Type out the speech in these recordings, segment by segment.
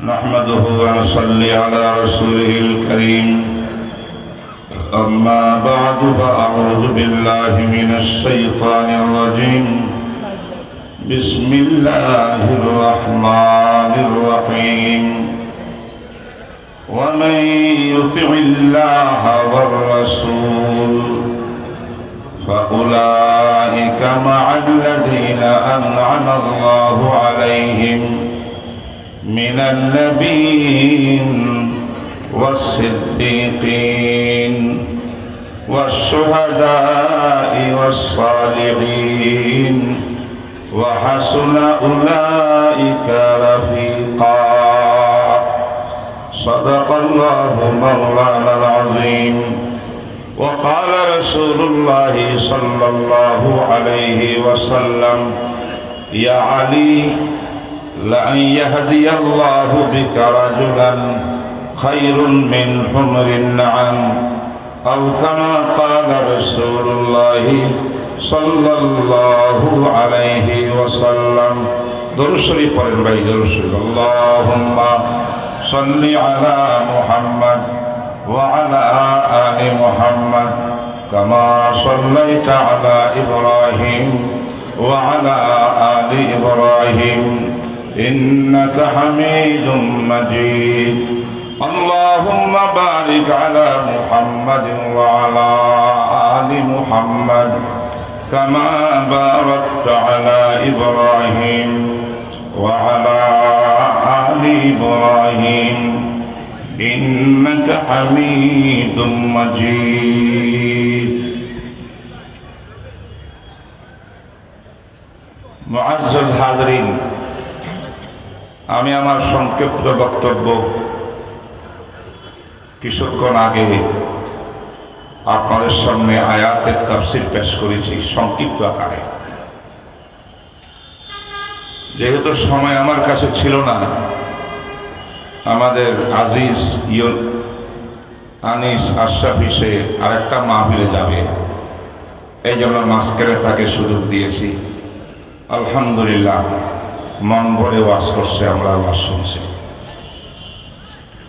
نحمده ونصلي على رسوله الكريم أما بعد فأعوذ بالله من الشيطان الرجيم بسم الله الرحمن الرحيم ومن يطع الله والرسول فأولئك مع الذين أنعم الله عليهم من النبيين والصديقين والشهداء والصالحين وحسن أولئك رفيقا صدق الله مولانا العظيم وقال رسول الله صلى الله عليه وسلم يا علي لأن يهدي الله بك رجلا خير من حمر النعم أو كما قال رسول الله صلى الله عليه وسلم درسري পড়েন ভাই درسري اللهم صل على محمد وعلى آل محمد كما صليت على إبراهيم وعلى آل إبراهيم إنك حميد مجيد اللهم بارك على محمد وعلى آل محمد كما باركت على إبراهيم وعلى آل إبراهيم إنك حميد مجيد মুআজ্জাল হাজরিন আমি আমার সংক্ষিপ্ত বক্তব্য কিছুক্ষণ আগে আপনাদের সামনে আয়াতের তাফসীর পেশ করেছি সংক্ষিপ্ত আকারে। যেহেতু সময় আমার কাছে ছিল না, আমাদের আজিজ আনিস আশরাফি সে আরেকটা মাহফিলে যাবে, এই জন্য মাঝখানে তাকে সুযোগ দিয়েছি। আলহামদুলিল্লাহ মন ভরে ওয়াজ করছে, আমরা ওয়াজ শুনছি।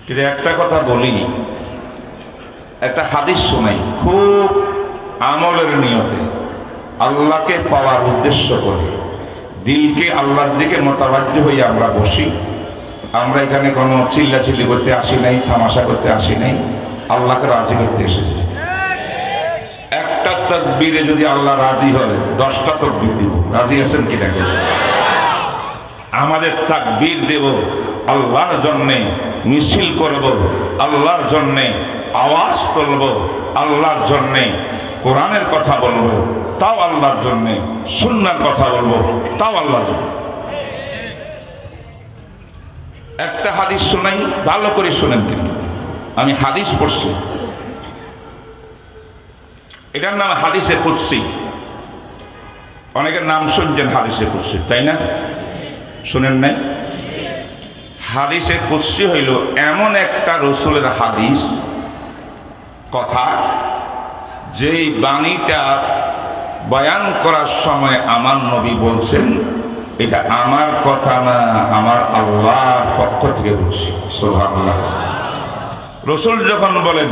কিন্তু একটা কথা বলি, একটা হাদিস শোনাই, খুব আমলের নিয়তে আল্লাহকে পাওয়ার উদ্দেশ্য করে দিলকে আল্লাহর দিকে মোতাবাজ্য হয়ে আমরা বসি। আমরা এখানে কোনো চিল্লাচিল্লি করতে আসি নাই, তামাশা করতে আসি নাই, আল্লাহকে রাজি করতে এসেছি। একটা তাকবীরে যদি আল্লাহ রাজি হয় 10টা তাকবীর দিব। রাজি আছেন কি দেখেন? আমাদের তাকবীর দেব আল্লাহর জন্যে, মিছিল করব আল্লাহর জন্যে, আওয়াজ তুলব আল্লাহর জন্যে, কোরআনের কথা বলবো তাও আল্লাহর জন্যে, সুন্নাহর কথা বলবো তাও আল্লাহর জন্য। একটা হাদিস শোনাই, ভালো করে শোনেন, কিন্তু আমি হাদিস পড়ছি, এটার নাম হাদিসে কুদসি। অনেকের নাম শুনছেন হাদিসে কুদসি, তাই না? শুনেন নাই? হাদিসে কুদসি হইল এমন একটা রাসূলের হাদিস কথা, যেই বাণীটা বয়ান করার সময় আমার নবী বলছেন এটা আমার কথা না, আমার আল্লাহর পক্ষ থেকে বলছি। সুবহানাল্লাহ। রাসূল যখন বলেন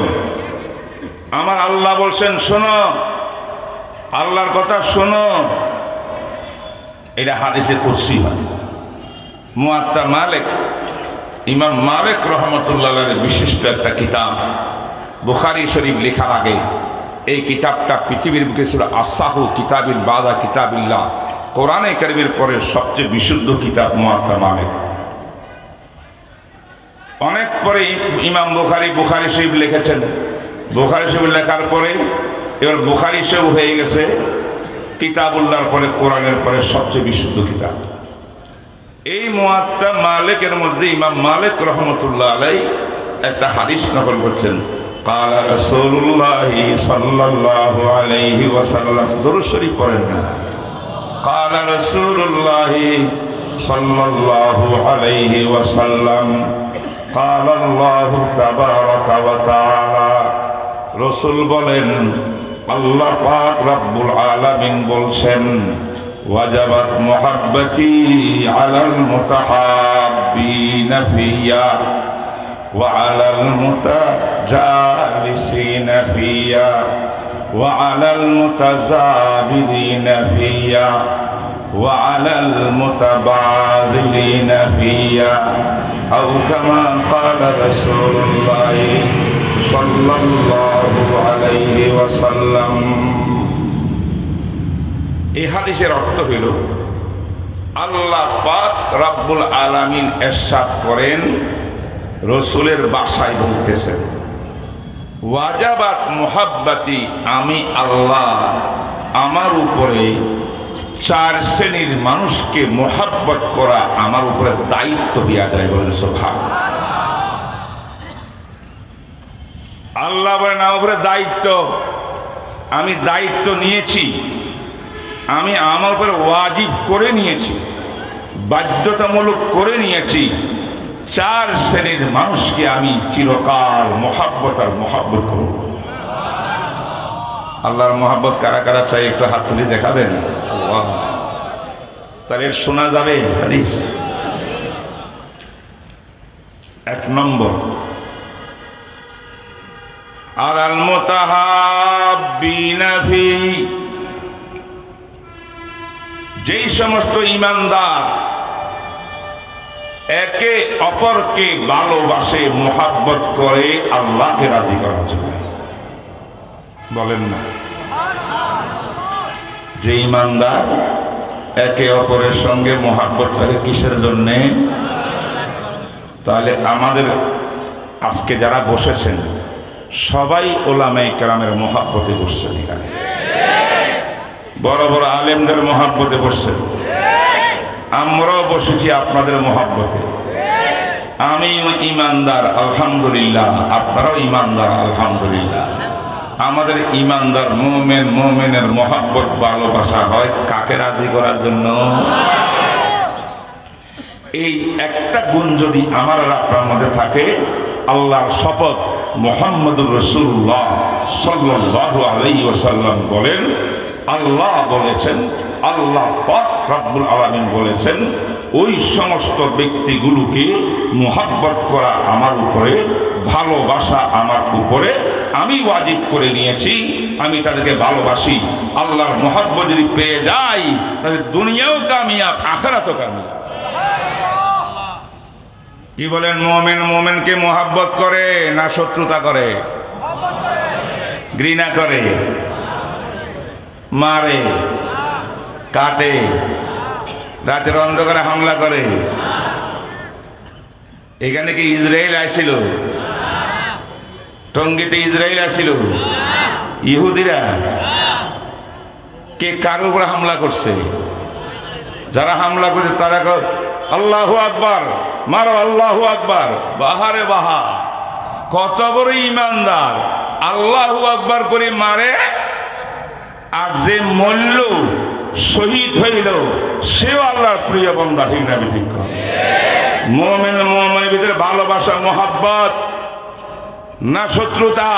আমার আল্লাহ বলছেন শোনো, আল্লাহর কথা শোনো, এটা হাদিসে কুদসি হয়। মুয়াত্তা মালিক, ইমাম মালিক রহমতুল্লাহ আলাইহির বিশিষ্ট একটা কিতাব, বুখারী শরীফ লেখার আগে এই কিতাবটা পৃথিবীর বুকে ছিল আসাহু কিতাবিল বাদা কিতাবিল্লাহ, কোরআনে কারীমের পরে সবচেয়ে বিশুদ্ধ কিতাব মুয়াত্তা মালিক। অনেক পরে ইমাম বুখারী শরীফ লিখেছেন। বুখারী শরীফ লেখার পরে এবার বুখারী শরীফ হয়ে গেছে কিতাবুল্লাহর পরে, কোরআনের পরে সবচেয়ে বিশুদ্ধ কিতাব। এই মুয়াত্তা মালিকের মধ্যে ইমাম মালিক রহমতুল্লাহ আলাইহি একটা হাদিস নকল করছেন। قال رسول الله صلى الله عليه وسلم, দুরূদ শরীফ পড়েন না। قال رسول الله صلى الله عليه وسلم قال الله تبارك وتعالى, রাসূল বলেন আল্লাহ পাক রব্বুল আলামিন বলছেন ওয়াজাবাত মুহাব্বতি আলাল মুতাহাব, المتحابين فيا وعلى المتجالسين فيا وعلى المتزابرين فيا وعلى المتبادلين فيا أو كما قال رسول الله صلى الله عليه وسلم. এই হাদিসের অর্থ হইল আল্লাহ পাক রব্বুল আলামিন ইরশাদ করেন, রসুলের ভাষায় বলতেছেন, ওয়াজাবাত মুহাব্বতি, আমি আল্লাহ আমার উপরে 4 শ্রেণীর মানুষকে মুহাব্বত করা আমার উপরে দায়িত্ব দিয়া যায়। বলেন সুবহানাল্লাহ। আল্লাহ বলেন আমার উপরে দায়িত্ব, আমি দায়িত্ব নিয়েছি, আমি আমার উপরে ওয়াজিব করে নিয়েছি, বাধ্যতামূলক করে নিয়েছি। 4 শ্রেণীর মানুষকে আমি চিরকাল মুহাব্বত আর মুহাব্বত করব। আল্লাহর মুহাব্বত কারা কারা চাই একটু হাত তুলে দেখাবেন? আল্লাহ, তাহলে শোনা যাবে হাদিস। 1 নম্বর, আলাল মুতাহাব্বিনা ফি, যেই সমস্ত ঈমানদার একে অপরকে ভালোবাসে, মুহাব্বত করে আল্লাহকে রাজি করার জন্য। বলেন না, যে ঈমানদার একে অপরের সঙ্গে মুহাব্বত রাখে কিসের জন্যে? তাহলে আমাদের আজকে যারা বসেছেন সবাই ওলামায়ে কেরামের মুহাব্বতে বসছেন, এখানে বড় বড় আলেমদের মুহাব্বতে বসছেন, আমরাও বসেছি আপনাদের মুহাব্বতে। আমি ঈমানদার আলহামদুলিল্লাহ, আপনারাও ঈমানদার আলহামদুলিল্লাহ। আমাদের ঈমানদার মুমিন মুমিনের মুহাব্বত ভালোবাসা হয় কাকে রাজি করার জন্য? এই একটা গুণ যদি আমার আর আপনার মধ্যে থাকে, আল্লাহর শপথ মুহাম্মদুর রাসূলুল্লাহ সাল্লাল্লাহু আলাইহি ওয়াসাল্লাম বলেন, আল্লাহ বলেছেন, আল্লাহ পাক রব্বুল আলামিন বলেছেন, ওই সমস্ত ব্যক্তিগুলোকে মুহাব্বত করা আমার উপরে, ভালোবাসা আমার উপরে আমি ওয়াজিব করে নিয়েছি। আমি তাদেরকে ভালোবাসি। আল্লাহর মুহাব্বত যদি পেয়ে যাই তাহলে দুনিয়াও কামিয়াব, আখিরাতও কামিয়াব। কি বলেন? মুমিন মুমিনকে মুহাব্বত করে না শত্রুতা করে? ঘৃণা করে, মারে, কাটে, রাতের অন্ধকারে হামলা করে। এখানে কি ইসরায়েল আসছিল? টঙ্গীতে ইসরায়েল আসছিল? ইহুদিরা? কে কার উপরে হামলা করছে? যারা হামলা করছে তারা আল্লাহু আকবার, মারো আল্লাহু আকবার, বাহারে বাহা। কত বড় ঈমানদার, আল্লাহু আকবার করে মারে, আর যে মরল, শহীদ হইল, সেও আল্লাহর প্রিয় বান্দা। ঠিক না? ঠিক। মুমিন মুমিনের ভিতরে ভালোবাসা, মুহাব্বত না শত্রুতা?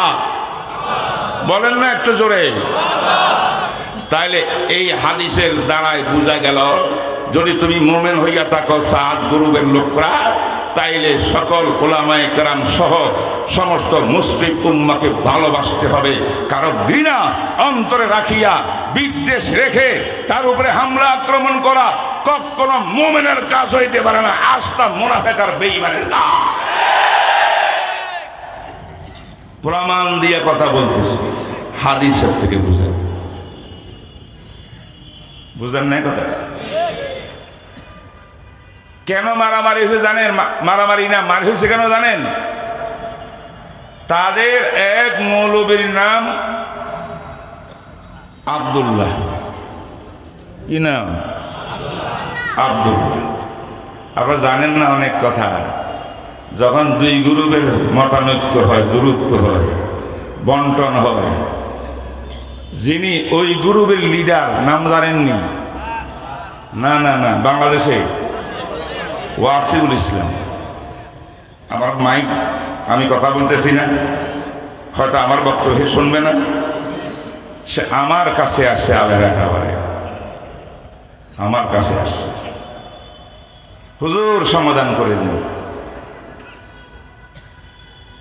বলেন না একটু জোরে। তাইলে এই হাদিসের দ্বারাই বোঝা গেল, যদি তুমি মুমিন হইয়া থাকো সাদ গ্রুপের লোকরা, তাইলে সকল উলামায়ে কেরাম সহ সমস্ত মুসলিম উম্মাকে ভালোবাসতে হবে। কারো ঘৃণা অন্তরে রাখিয়া, বিদ্বেষ রেখে তার উপরে হামলা আক্রমণ করা কখনো মুমিনের কাজ হইতে পারে না। আস্থা মুনাফিক আর বেঈমানের কাজ। প্রমাণ দিয়ে কথা বলতেছি, হাদিসের থেকে বুঝেন। বুঝলেন না কথাটা? কেন মারামারি হয়েছে জানেন? মারামারি না, মার হয়েছে কেন জানেন? তাদের এক মৌলবীর নাম আব্দুল্লাহ। কি নাম? আব্দুল্লাহ। আপনারা জানেন না অনেক কথা। যখন দুই গ্রুপের মতানৈক্য হয়, দূরত্ব হয়, বন্টন হয়, যিনি ওই গ্রুপের লিডার নাম জানেননি? না না না, বাংলাদেশে ওয়াসিউল ইসলাম। আমার মাইক, আমি কথা বলতেছি না, হয়তো আমার বক্তব্য শুনবে না, সে আমার কাছে আসে, আলের একেবারে আমার কাছে আসে। হুজুর সমাধান করে দিন।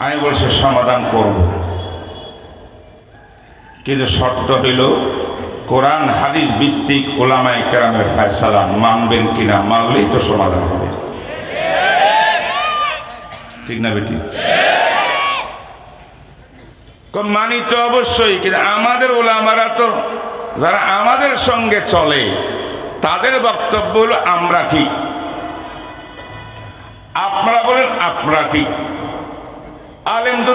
আমি বলছি সমাধান করব, কিন্তু শর্ত হইল কোরআন হাদিস ভিত্তিক উলামায়ে কেরামের ফয়সালা মানবেন কিনা, মানলেই তো সমাধান হবে। ঠিক না বেটি? মানি তো অবশ্যই, কিন্তু আমাদের ওলামারা তো যারা আমাদের সঙ্গে চলে তাদের বক্তব্য হলো আমরা ঠিক, আপনারা বলেন আপনারা ঠিক। আলেম তো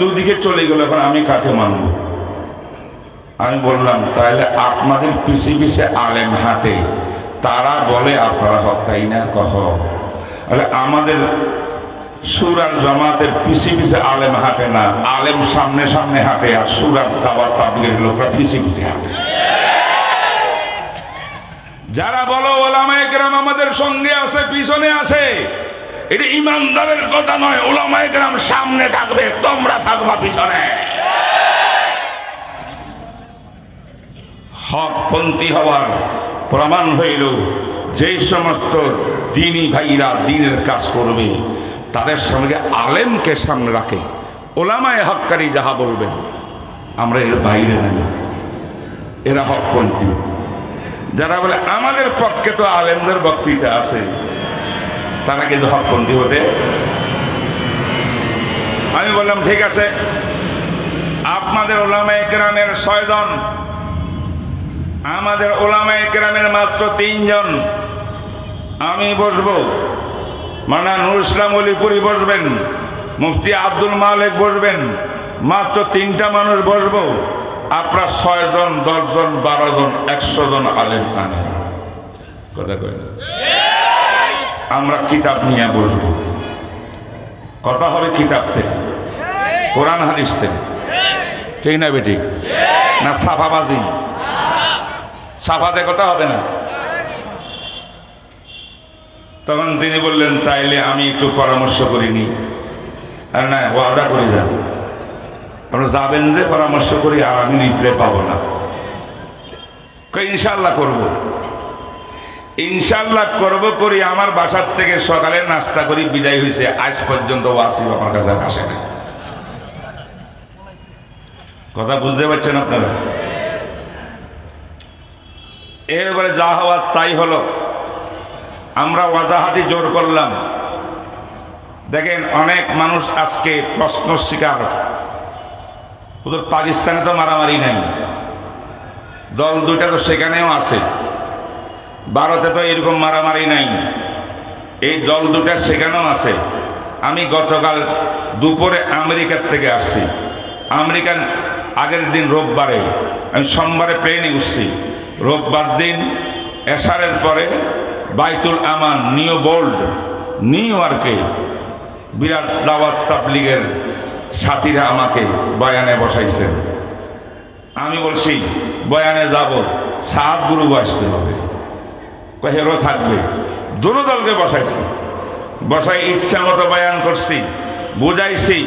দুদিকে চলে গেল, এখন আমি কাকে মানব? আমি বললাম তাহলে আপনাদের পিছে পিছে আলেম হাঁটে, তারা বলে আপনারা হক, তাই না? কহ আমাদের সুরার জামাতের পিছে পিছে আলেম হাঁটে না, আলেম সামনে সামনে হাঁটে, আর সুরার দাওয়াত তাবলীগের লোকরা পিছে পিছে হাঁটে। যারা বলো ওলামায়ে কেরাম আমাদের সঙ্গে আছে, পিছনে আছে, এটা ইমানদারের কথা নয়। ওলামায়ে কেরাম সামনে থাকবে, তোমরা থাকবা পিছনে। হকপন্থী হওয়ার প্রমাণ হইল যেই সমস্ত দ্বীনি ভাইরা দ্বীনের কাজ করবে তাদের সঙ্গে আলেমকে সামনে রাখে, ওলামায়ে হক্কানি যাহা বলবেন আমরা এর বাইরে নাই, এরা হকপন্থী। যারা বলে আমাদের পক্ষে তো আলেমদের বক্তৃতা আছে, তারা কিন্তু হকপন্থী হতে। আমি বললাম ঠিক আছে, আপনাদের ওলামায়ে কেরামের 6 জন, আমাদের ওলামায়ে কেরামের মাত্র 3 জন। আমি বসবো, মাওলানা নুরুল ইসলাম অলিপুরি বসবেন, মুফতি আব্দুল মালিক বসবেন, মাত্র 3টা মানুষ বসবো। আপনারা 6 জন, 10 জন, 12 জন, 100 জন আলেম আনেন, কথা কয় না? আমরা কিতাব নিয়ে বসবো, কথা হবে কিতাব থেকে, কোরআন হাদিস থেকে। ঠিক না বেটি? না সাফাবাজি? সাফাতে কথা হবে না। তখন তিনি বললেন তাইলে আমি একটু পরামর্শ করিনি। আর না, ওয়াদা করে যান, আপনারা যাবেন যে পরামর্শ করি, আর আমি রিপ্লাই পাবো না। ইনশাল্লাহ করব, ইনশাল্লাহ করব করি। আমার বাসার থেকে সকালে নাস্তা করি বিদায় হয়েছে, আজ পর্যন্ত ওয়াসিফ আমার কাছে আসে না। কথা বুঝতে পারছেন আপনারা? এরপরে যা হওয়ার তাই হলো। আমরা ওয়াজাহাতি জোর করলাম। দেখেন অনেক মানুষ আজকে প্রশ্ন শিকার। ওদের পাকিস্তানে তো মারামারি নাই, দল 2টা তো সেখানেও আছে। ভারতে তো এরকম মারামারি নাই, এই দল 2টা সেখানেও আছে। আমি গতকাল দুপুরে আমেরিকার থেকে আসছি। আমেরিকান আগের দিন রোববারে, আমি সোমবারে প্লেনে উঠছি। রোববার দিন এশারের পরে বাইতুল আমান নিউ বোল্ড নিউ ইয়র্কে বিরাট দাওয়াত তাবলীগের সাথীরা আমাকে বয়ানে বসাইছেন। আমি বলছি বয়ানে যাব, সাত গুরু বসতে হবে, হেরো থাকবে। দুটো দলকে বসাইছি, বসাই ইচ্ছা মতো বয়ান করছি, বুঝাইছি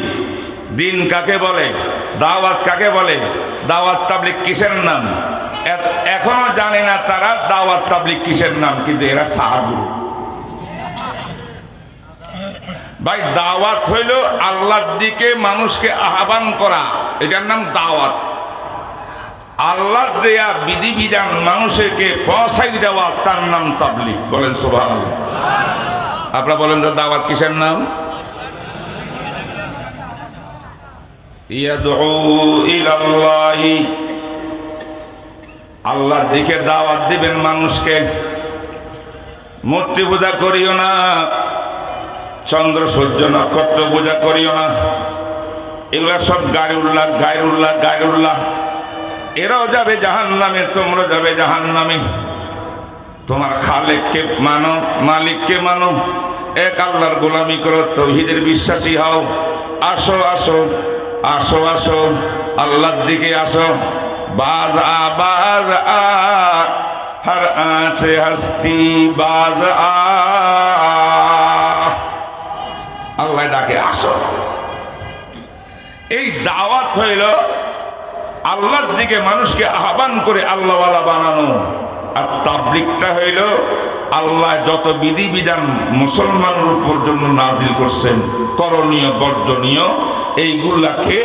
দিন কাকে বলে, দাওয়াত কাকে বলে, দাওয়াত তাবলীগ কিসের নাম। এখনো জানে না তারা দাওয়াত তাবলীগ কিসের নাম, কিন্তু এরা সাহাবী। ভাই দাওয়াত হইল আল্লাহর দিকে মানুষকে আহ্বান করা, এটার নাম দাওয়াত। আল্লাহর দেয়া বিধিবিধান মানুষকে পৌঁছাই দেওয়া, তার নাম তাবলীগ। বলেন সুবহানাল্লাহ। আপনারা বলেন তো দাওয়াত কিসের নাম? ইয়াদউ ইলাল্লাহি, আল্লাহর দিকে দাওয়াত দিবেন মানুষকে। মূর্তি পূজা করিও না, চন্দ্র সূর্য নক্ষত্র পূজা করিও না, এগুলা সব গায়রুল্লাহ গায়রুল্লাহ গায়রুল্লাহ। এরাও যাবে জাহান্নামে, তোমরা যাবে জাহান্নামে। তোমার খালেককে মানো, মালিককে মানো, এক আল্লাহর গোলামি করো, তাওহীদের বিশ্বাসী হও। আসো আসো আসো আসো, আল্লাহর দিকে আসো। বাজ আ হর আঁচে হস্তি বাজ আ, আল্লাহ ডাকে আসো। এই দাওয়াত হইল আল্লাহর দিকে মানুষকে আহ্বান করে আল্লাহওয়ালা বানানো। আর তাবলীগটা হইল আল্লাহ যত বিধিবিধান মুসলমানের উপর জন্য নাজিল করছেন, করণীয় বর্জনীয়, এইগুলাকে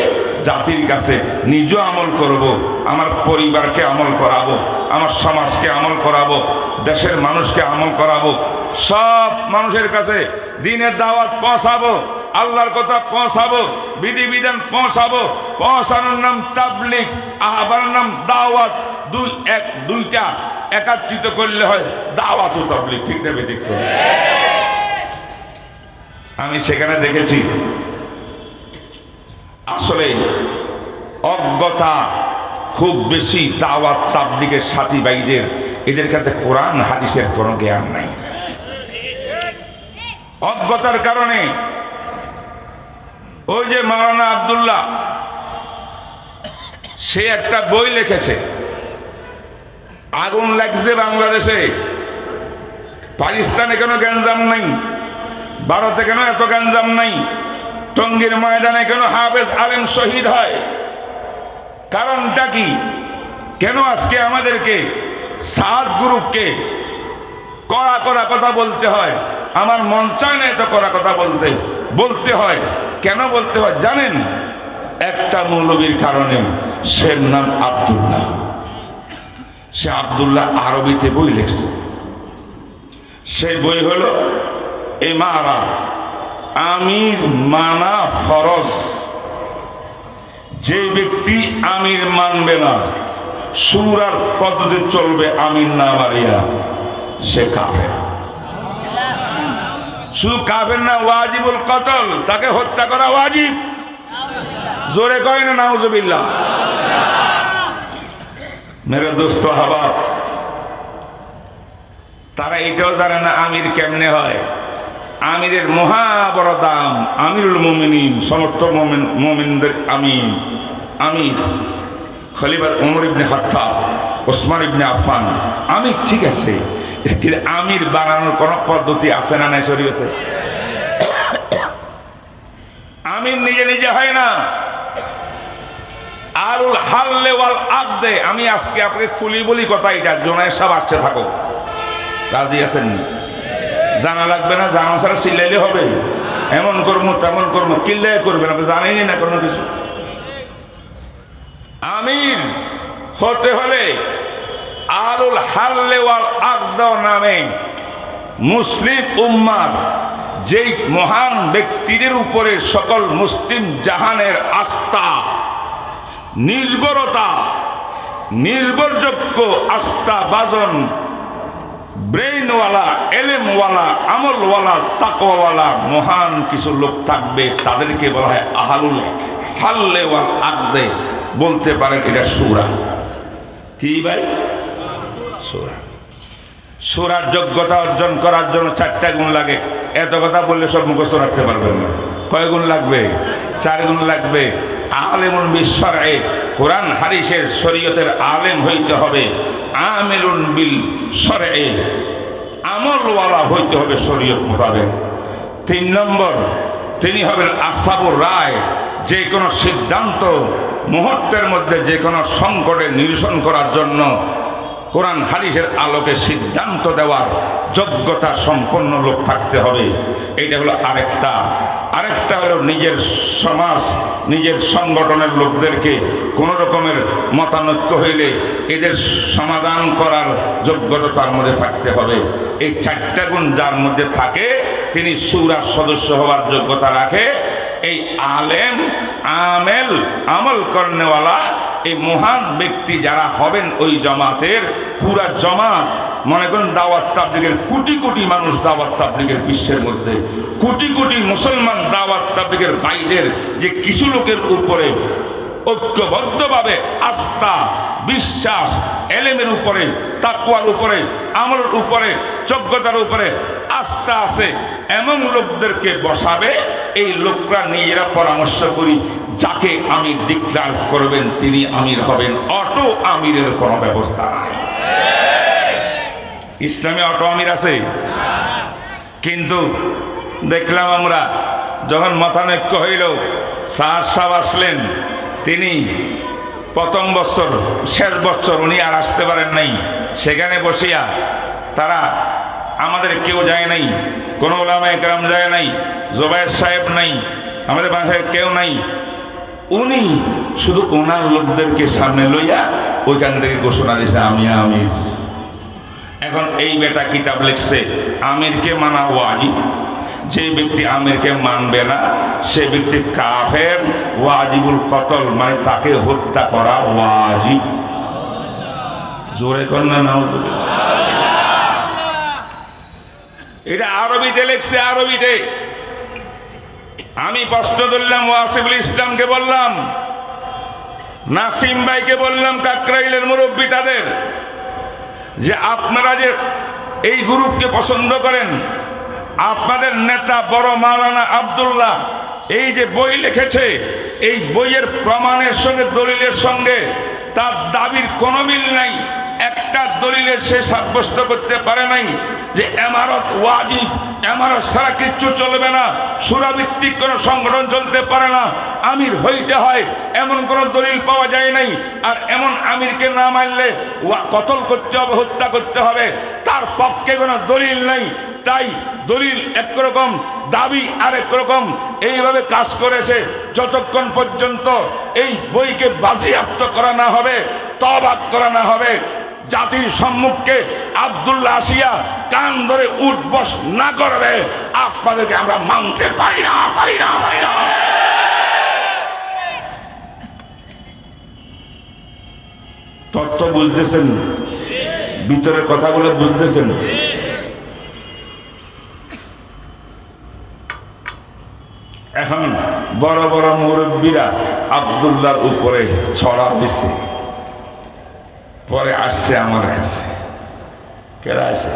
জাতির কাছে নিজে আমল করব, আমার পরিবারকে আমল করাবো, আমার সমাজকে আমল করাবো, দেশের মানুষকে আমল করাবো, সব মানুষের কাছে দ্বীনের দাওয়াত পৌঁছাবো, আল্লাহর কথা পৌঁছাবো, বিধিবিধান পৌঁছাবো। পৌঁছানোর নাম তাবলীগ, আহ্বানের নাম দাওয়াত। দুইটা একত্রিত করলে হয় দাওয়াত ও তাবলীগ। ঠিক না বেঠিক? আমি সেখানে দেখেছি আসলে অজ্ঞতা খুব বেশি দাওয়াত তাবলীগের সাথী ভাইদের, এদের কাছে কোরআন হাদিসের কোনো জ্ঞান নাই। অজ্ঞতার কারণে ওই যে মাওলানা আব্দুল্লাহ, সে একটা বই লিখেছে, আগুন লাগছে বাংলাদেশে, পাকিস্তানে কেন গ্যাঞ্জাম নাই, ভারতে কেন এত গ্যাঞ্জাম নাই, টঙ্গীর ময়দানে কেন হাফেজ আলেম শহীদ হয়, কারণটা কি? কেন আজকে আমাদেরকে সাত গ্রুপকে কড়া কড়া কথা বলতে হয়? আমার মন চায় না এত কড়া কথা বলতে হয়। কেন বলতে হয় জানেন? একটা মৌলবীর কারণে। সে নাম আব্দুল্লাহ। সে আব্দুল্লাহ আরবিতে বই লিখছে। সেই বই হলো ইমারা, আমির মানা ফরজ। যে ব্যক্তি আমির মানবে না, সুরার পদ্ধতি চলবে আমির না মারিয়া, সে কাফের। শুধু কাফের না, ওয়াজিবুল কতল, তাকে হত্যা করা ওয়াজিব। জোরে কয় না নাউজুবিল্লাহ। মেরে দোস্ত হাবাব, তারা এটাও জানে না আমির কেমনে হয়। আমিরের মহা বড় দাম, আমিরুল মুমিনিন, সমর্থ মুমিনদের আমির। আমির খলিফা ওমর ইবনে খাত্তাব, ওসমান ইবনে আফফান। আমির ঠিক আছে, কিন্তু আমির বানানোর কোন পদ্ধতি আছে না নাই শরীয়তে? আমির নিজে নিজে হয় না। আরুল হাল্লে ওয়াল আকদে, আমি আজকে আপনাকে খুলি বলি কথা, এটা জোনায় সব আসছে থাকো, রাজি আছেন? জানা লাগবে না, জানা ছাড়া চিল্লাইলে হবে। এমন করবো তেমন করবো, কিল্লাই করবেন, আপনি জানেনই না কোনো কিছু। আমির হতে হলে আরুল হাল্লে ওয়াল আকদ নামে মুসলিম উম্মার যেই মহান ব্যক্তিদের উপরে সকল মুসলিম জাহানের আস্থা, নির্ভরতা, নির্ভরযোগ্য আস্থা বাজন, ব্রেইনওয়ালা, এলেমওয়ালা, আমলওয়ালা, তাকওয়াওয়ালা মহান কিছু লোক থাকবে, তাদেরকে বলা হয় আহলুল হাল্লে ওয়াল আকদে। বলতে পারেন এটা সূরা। কি ভাই? সূরা। সূরার যোগ্যতা অর্জন করার জন্য 4টা গুণ লাগে। এত কথা বললে সব মুখস্থ রাখতে পারবেন না। কয় গুণ লাগবে? 4 গুণ লাগবে। আলেমুল বিশরঈ, কোরআন হাদিসের শরীয়তের আলেম হইতে হবে। আমিলুন বিল শরঈ, আমলওয়ালা হইতে হবে শরীয়ত মোতাবেক। 3 নম্বর, তিনি হবেন আসহাবুর রায়। যে কোনো সিদ্ধান্ত মুহূর্তের মধ্যে যে কোনো সংকটে নিরসন করার জন্য কোরআন হাদিসের আলোকে সিদ্ধান্ত দেওয়ার যোগ্যতা সম্পন্ন লোক থাকতে হবে। এইটা হলো আরেকটা হলো নিজের সমাজ, নিজের সংগঠনের লোকদেরকে কোনো রকমের মতানৈক্য হইলে এদের সমাধান করার যোগ্যতা তার মধ্যে থাকতে হবে। এই 4টা গুণ যার মধ্যে থাকে, তিনি শূরার সদস্য হওয়ার যোগ্যতা রাখে। এই আলেম, আমেল, আমল করনেওয়ালা, এই মহান ব্যক্তি যারা হবেন ওই জামাতের, পুরা জামাত, মনে করেন দাওয়াত তাবলীগের কোটি কোটি মানুষ, দাওয়াত তাবলীগের বিশ্বের মধ্যে কোটি কোটি মুসলমান দাওয়াত তাবলীগের বাইরের যে কিছু লোকের উপরে ঐক্যবদ্ধভাবে আস্থা, বিশ্বাস, এলেমের উপরে, তাকওয়ার উপরে, আমলের উপরে, যোগ্যতার উপরে আস্থা আছে, এমন লোকদেরকে বসাবে। এই লোকরা নিজেরা পরামর্শ করি, যাকে আমির ডিক্লার করবেন তিনি আমির হবেন। অটো আমিরের কোনো ব্যবস্থা নাই। ইসলামে অটো আমির আছে, কিন্তু দেখলাম আমরা যখন মতানৈক্য হইল, স্যার সাহেব আসলেন, তিনি প্রথম বছর, শেষ বছর উনি আর আসতে পারেন নাই। সেখানে বসিয়া তারা আমাদের কেউ যায় নাই, কোনো ওলামায়ে কেরাম যায় নাই, জোবায়ের সাহেব নাই, আমাদের বাসায় কেউ নাই। উনি শুধু ওনার লোকদেরকে সামনে লইয়া ওইখান থেকে ঘোষণা দিয়েছে আমি আমির। এখন এই বেটা কিতাব লিখছে আমিরকে মানা ওয়াজিব, যে ব্যক্তি আমিরকে মানবে না সে ব্যক্তি কাফের, ওয়াজিবুল কতল, মানে তাকে হত্যা করা ওয়াজিব। জোরে কন্যা নাউজুবিল্লাহ। এটা আরবিতে লিখছে, আরবিতে। আমি প্রশ্ন ধরলাম ওয়াসিফুল ইসলামকে, বললাম নাসিম ভাইকে, বললাম কাকরাইলের মুরব্বী তাদের, যে আপনারা যে এই গ্রুপকে পছন্দ করেন, আপনাদের নেতা বড় মাওলানা আব্দুল্লাহ এই যে বই লিখেছে, এই বইয়ের প্রমাণের সঙ্গে দলিলের সঙ্গে তার দাবির কোনো মিল নাই। একটা দলিলের সে সাব্যস্ত করতে পারে নাই যে এমারত ওয়াজিব, এমারত ছাড়া কিচ্ছু চলবে না, সুরাভিত্তিক কোনো সংগঠন চলতে পারে না, আমির হইতে হয়, এমন কোনো দলিল পাওয়া যায় নাই। আর এমন আমিরকে না মানলে কতল করতে হবে, হত্যা করতে হবে, তার পক্ষে কোনো দলিল নাই। তাই দলিল একরকম, দাবি আরেক রকম, এইভাবে কাজ করেছে। যতক্ষণ পর্যন্ত এই বইকে বাজেয়াপ্ত করা না হবে, তওবা করা না হবে, জাতির সম্মুখে আব্দুল্লাহ আসিয়া কান ধরে উঠবস না করবে, আপনাদেরকে আমরা মানতে পারি না, পারি না, পারি না। তত্ত্ব বুঝতেছেন? ভিতরের কথাগুলো বুঝতেছেন? এখন বড় বড় মুরব্বীরা আব্দুল্লাহর উপরে ছড়া হয়েছে, পরে আসছে আমার কাছে। কেরা আছে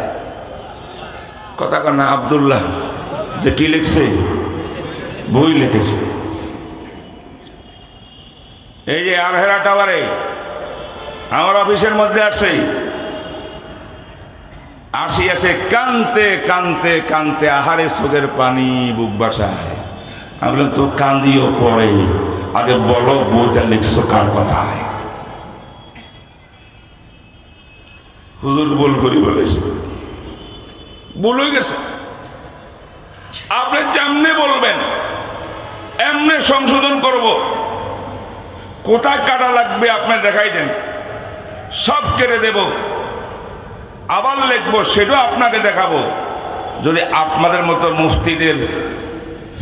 কথা কর না? আব্দুল্লাহ যে কি লিখছে, বই লিখেছে। এই যে আরহেরা টাওয়ারে আমার অফিসের মধ্যে আসে, আসে কানতে কানতে কানতে আহারে চোখের পানি বুক বাসায়। আমি বললাম তো কান্দিও পড়ে, আগে বলো বইটা লিখছো কার কথায়? হুজুর ভুল করি বলেছে, ভুল হয়ে গেছে। আপনি যেমনে বলবেন এমনে সংশোধন করব, কোথায় কাটা লাগবে আপনি দেখাই দেন, সব কেটে দেব, আবার লিখবো, সেটাও আপনাকে দেখাবো। যদি আপনাদের মতো মুফতিদের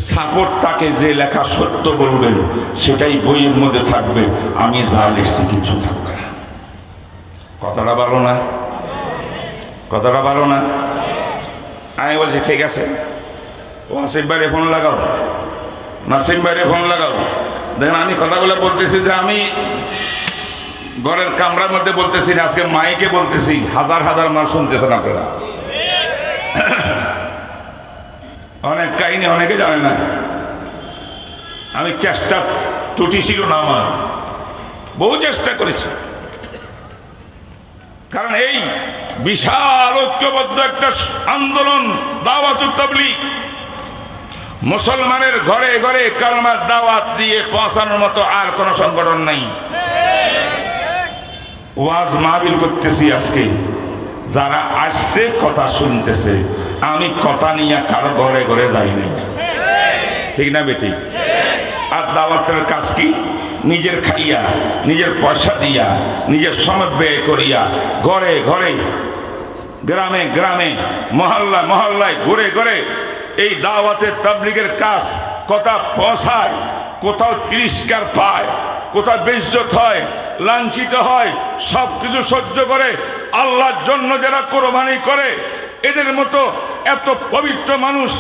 সাপোর্ট থাকে, যে লেখা সত্য বলবেন সেটাই বইয়ের মধ্যে থাকবে, আমি যা লিখছি কিছু থাকবে না। কথাটা ভালো না? কথাটা ভালো না? আমি বলছি ঠিক আছে, ওয়াসিফ ভাইরে ফোন লাগাও, নাসিম ভাইরে ফোন লাগাও। দেখেন আমি কথাগুলো বলতেছি যে আমি ঘরের কামরার মধ্যে বলতেছি না, আজকে মাইকে বলতেছি, হাজার হাজার মানুষ শুনতেছেন আপনারা। অনেক কাহিনী অনেকে জানে না। আমি চেষ্টা ত্রুটি ছিল না আমার, বহু চেষ্টা করেছি। কারণ এই বিশাল ঐক্যবদ্ধ একটা আন্দোলন দাওয়াতুত তাবলীগ, মুসলমানের ঘরে ঘরে কালমার দাওয়াত দিয়ে পৌঁছানোর মতো আর কোন সংগঠন নাই। ওয়াজ মাহফিল করতেছি আজকে, যারা আসছে কথা শুনতেছে, আমি কথা নিয়ে কারো ঘরে ঘরে যাই নাই, ঠিক না বেটি? আর দাওয়াতের কাজ কি? নিজের খাইয়া, নিজের পয়সা দিয়া, নিজের সময় ব্যয় করিয়া ঘরে ঘরে, গ্রামে গ্রামে, মহল্লা মহল্লায় ঘুরে ঘুরে এই দাওয়াতের তাবলীগের কাজ কথা পৌঁছায়। কোথাও তিরস্কার পায়, কোথাও বেইজ্জত হয়, লাঞ্ছিত হয়, সব কিছু সহ্য করে আল্লাহর জন্য যারা কোরবানি করে, এদের মতো এত পবিত্র মানুষ,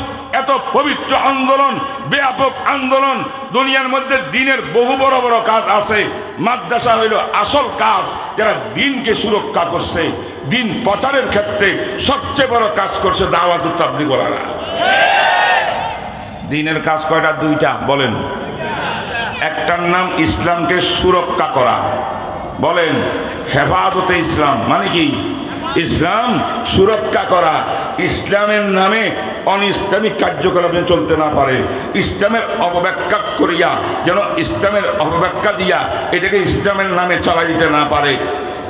এত পবিত্র আন্দোলন, ব্যাপক আন্দোলন দুনিয়ার মধ্যে দিনের বহু বড় বড় কাজ আছে। মাদ্রাসা হইল আসল কাজ, যারা দিনকে সুরক্ষা করছে, দিন প্রচারের ক্ষেত্রে সবচেয়ে বড় কাজ করছে দাওয়াতুত তাবলীগ ওয়ালারা। দিনের কাজ কয়টা? দুইটা বলেন। একটার নাম ইসলামকে সুরক্ষা করা, বলেন হেফাজতে ইসলাম, মানে কি? ইসলাম সুরক্ষা করা, ইসলামের নামে অনিসলামিক কার্যকলাপ চলতে না পারে, ইসলামের অপব্যাখ্যা করিয়া যেন ইসলামের অপব্যাখ্যা দিয়া এটাকে ইসলামের নামে চালাই দিতে না পারে।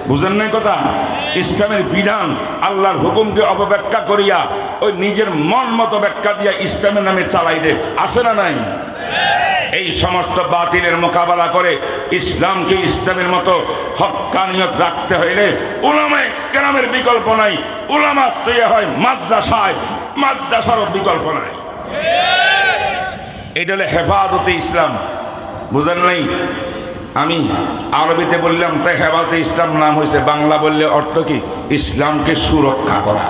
বুঝেন নাই কথা? ইসলামের বিধান আল্লাহর হুকুমকে অপব্যাখ্যা করিয়া ওই নিজের মন মতো ব্যাখ্যা দিয়া ইসলামের নামে চালাই দে, আছে না নাই? এই সমস্ত বাতিলের মোকাবেলা করে ইসলামকে ইসলামের মতো হক্কানিয়ত রাখতে হইলে উলামায়ে কেরামের বিকল্প নাই। উলামা তৈরি হয় মাদ্রাসায়, মাদ্রাসারও বিকল্প নাই। এটা হলো হেফাজতে ইসলাম। বুঝেন নাই? আমি আরবিতে বললাম তাই হেফাজতে ইসলাম নাম হয়েছে, বাংলা বললে অর্থ কি? ইসলামকে সুরক্ষা করা।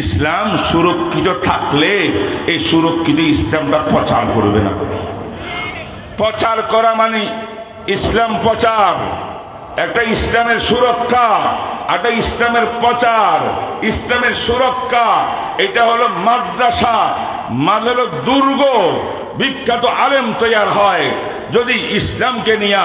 ইসলাম সুরক্ষিত থাকলে এই সুরক্ষিত ইসলামটা প্রচার করবে না। প্রচার করা মানে ইসলাম প্রচার, একটা ইসলামের সুরক্ষা, একটা ইসলামের প্রচার, ইসলামের সুরক্ষা। এটা হলো মাদ্রাসা, মানে হলো দুর্গ। বিখ্যাত আলেম তৈয়ার হয়। যদি ইসলামকে নিয়ে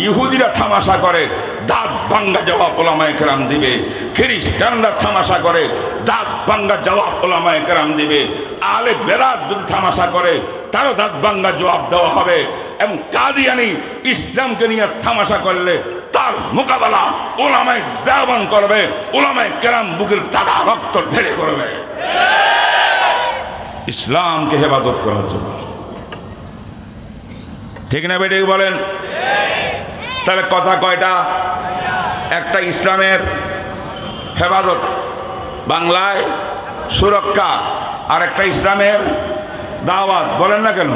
ইহুদিরা তামাশা করে, দাঁত ভাঙ্গা জবাব উলামায়ে কেরাম দিবে। খ্রিস্টানরা তামাশা করে, দাঁত ভাঙ্গা জবাব উলামায়ে কেরাম দিবে। আহলে বেলাত যদি তামাশা করে, তারও দাঁত ভাঙ্গা জবাব দেওয়া হবে। এবং কাদিয়ানি ইসলামকে নিয়ে তামাশা করলে তার মোকাবেলা উলামায়ে দেওবন্দ করবে, উলামায়ে কেরাম বুকের তাজা রক্ত ঢেলে করবে ইসলামকে হেফাজত করার জন্য। ঠিক না বেটে বলেন? তাহলে কথা কয়টা? একটা ইসলামের হেফাজত, বাংলায় সুরক্ষা, আর একটা ইসলামের দাওয়াত। বলেন না কেন?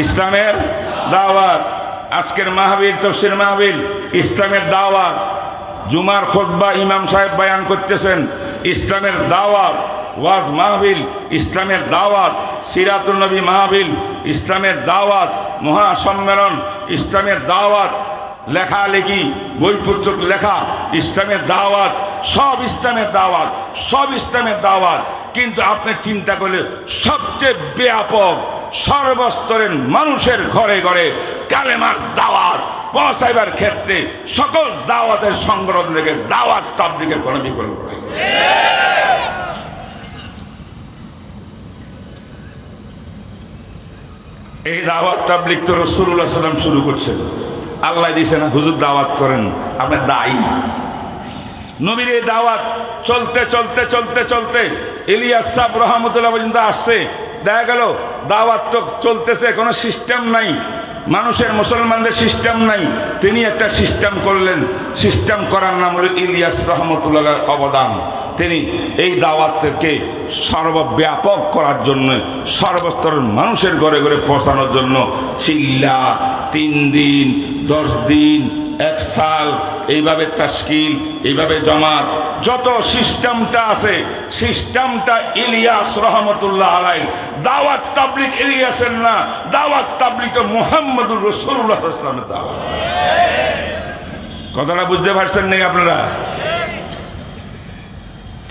ইসলামের দাওয়াত। আজকের মাহফিল, তাফসীর মাহফিল ইসলামের দাওয়াত। জুমার খুতবা ইমাম সাহেব বয়ান করতেছেন, ইসলামের দাওয়াত। ওয়াজ মাহফিল ইসলামের দাওয়াত। সিরাতুন নবী মাহফিল ইসলামের দাওয়াত। মহাসম্মেলন ইসলামের দাওয়াত। লেখালেখি, বই পুস্তক লেখা ইসলামের দাওয়াত। সব ইসলামের দাওয়াত, সব ইসলামের দাওয়াত। কিন্তু আপনি চিন্তা করলে সবচেয়ে ব্যাপক সর্বস্তরের মানুষের ঘরে ঘরে কালেমার দাওয়াত পৌঁছাইবার ক্ষেত্রে সকল দাওয়াতের সংগ্রহ থেকে দাওয়াত তাবলীগের কোনো বিকল্প নেই। এই দাওয়াত তাবলীগ তো রাসূলুল্লাহ সাল্লাল্লাহু আলাইহি ওয়াসাল্লাম শুরু করছেন। আল্লাহ দিয়েছে না, হুজুর দাওয়াত করেন, আপনি দায়ী। নবীর এই দাওয়াত চলতে চলতে চলতে চলতে ইলিয়াস সাহেব রহমতুল্লাহ পর্যন্ত আসছে। দেখা গেল দাওয়াত তো চলতেছে, কোনো সিস্টেম নাই, মানুষের মুসলমানদের সিস্টেম নাই। তিনি একটা সিস্টেম করলেন। সিস্টেম করার নাম হল ইলিয়াস রহমতুল্লাহর অবদান। তিনি এই দাওয়াতকে সর্বব্যাপক করার জন্য, সর্বস্তরের মানুষের ঘরে ঘরে পৌঁছানোর জন্য চিল্লা 3 দিন 10 দিন 1 সাল এইভাবে তাশকিল, এইভাবে জমাত, যত সিস্টেমটা আছে সিস্টেমটা ইলিয়াস রহমতুল্লাহ আলাইহি। দাওয়াত তাবলীগ ইলিয়াসের না, দাওয়াত তাবলীগ মুহাম্মদুর রাসূলুল্লাহ সাল্লাল্লাহু আলাইহি ওয়াসাল্লামের দাওয়াত। কথাটা বুঝতে পারছেন নাকি আপনারা?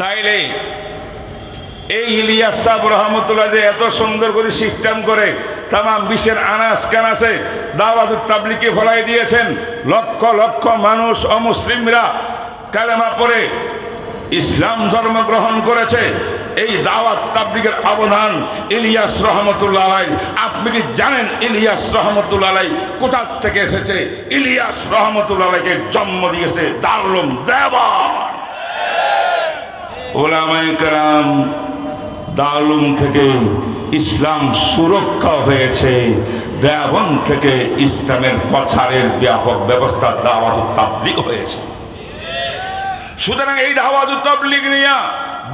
তাইলে এই ইলিয়াস সাহেব রহমতুল্লাহ যে এত সুন্দর করে সিস্টেম করে তাম বিশ্বের আনাস কানাসে দাওয়াত তাবলীগকে ফলাই দিয়েছেন। লক্ষ লক্ষ মানুষ অমুসলিমরা কালেমা পড়ে ইসলাম ধর্ম গ্রহণ করেছে। এই দাওয়াত তাবলীগের অবদান ইলিয়াস রহমতুল্লাহ আলাইহি। আপনি কি জানেন ইলিয়াস রহমতুল্লাহ আলাইহি কোথা থেকে এসেছে? ইলিয়াস রহমতুল্লাহ আলাইহিকে জন্ম দিয়েছে দারুল উলুম দেওবন্দ। উলামায়ে কেরাম দারুল উলুম থেকে ইসলাম সুরক্ষা হয়েছে, দেওবন্দ থেকে ইসলামের প্রচারের ব্যাপক ব্যবস্থা দাওয়াত তাবলীগ হয়েছে। সুতরাং এই দাওয়াত তাবলীগ নিয়ে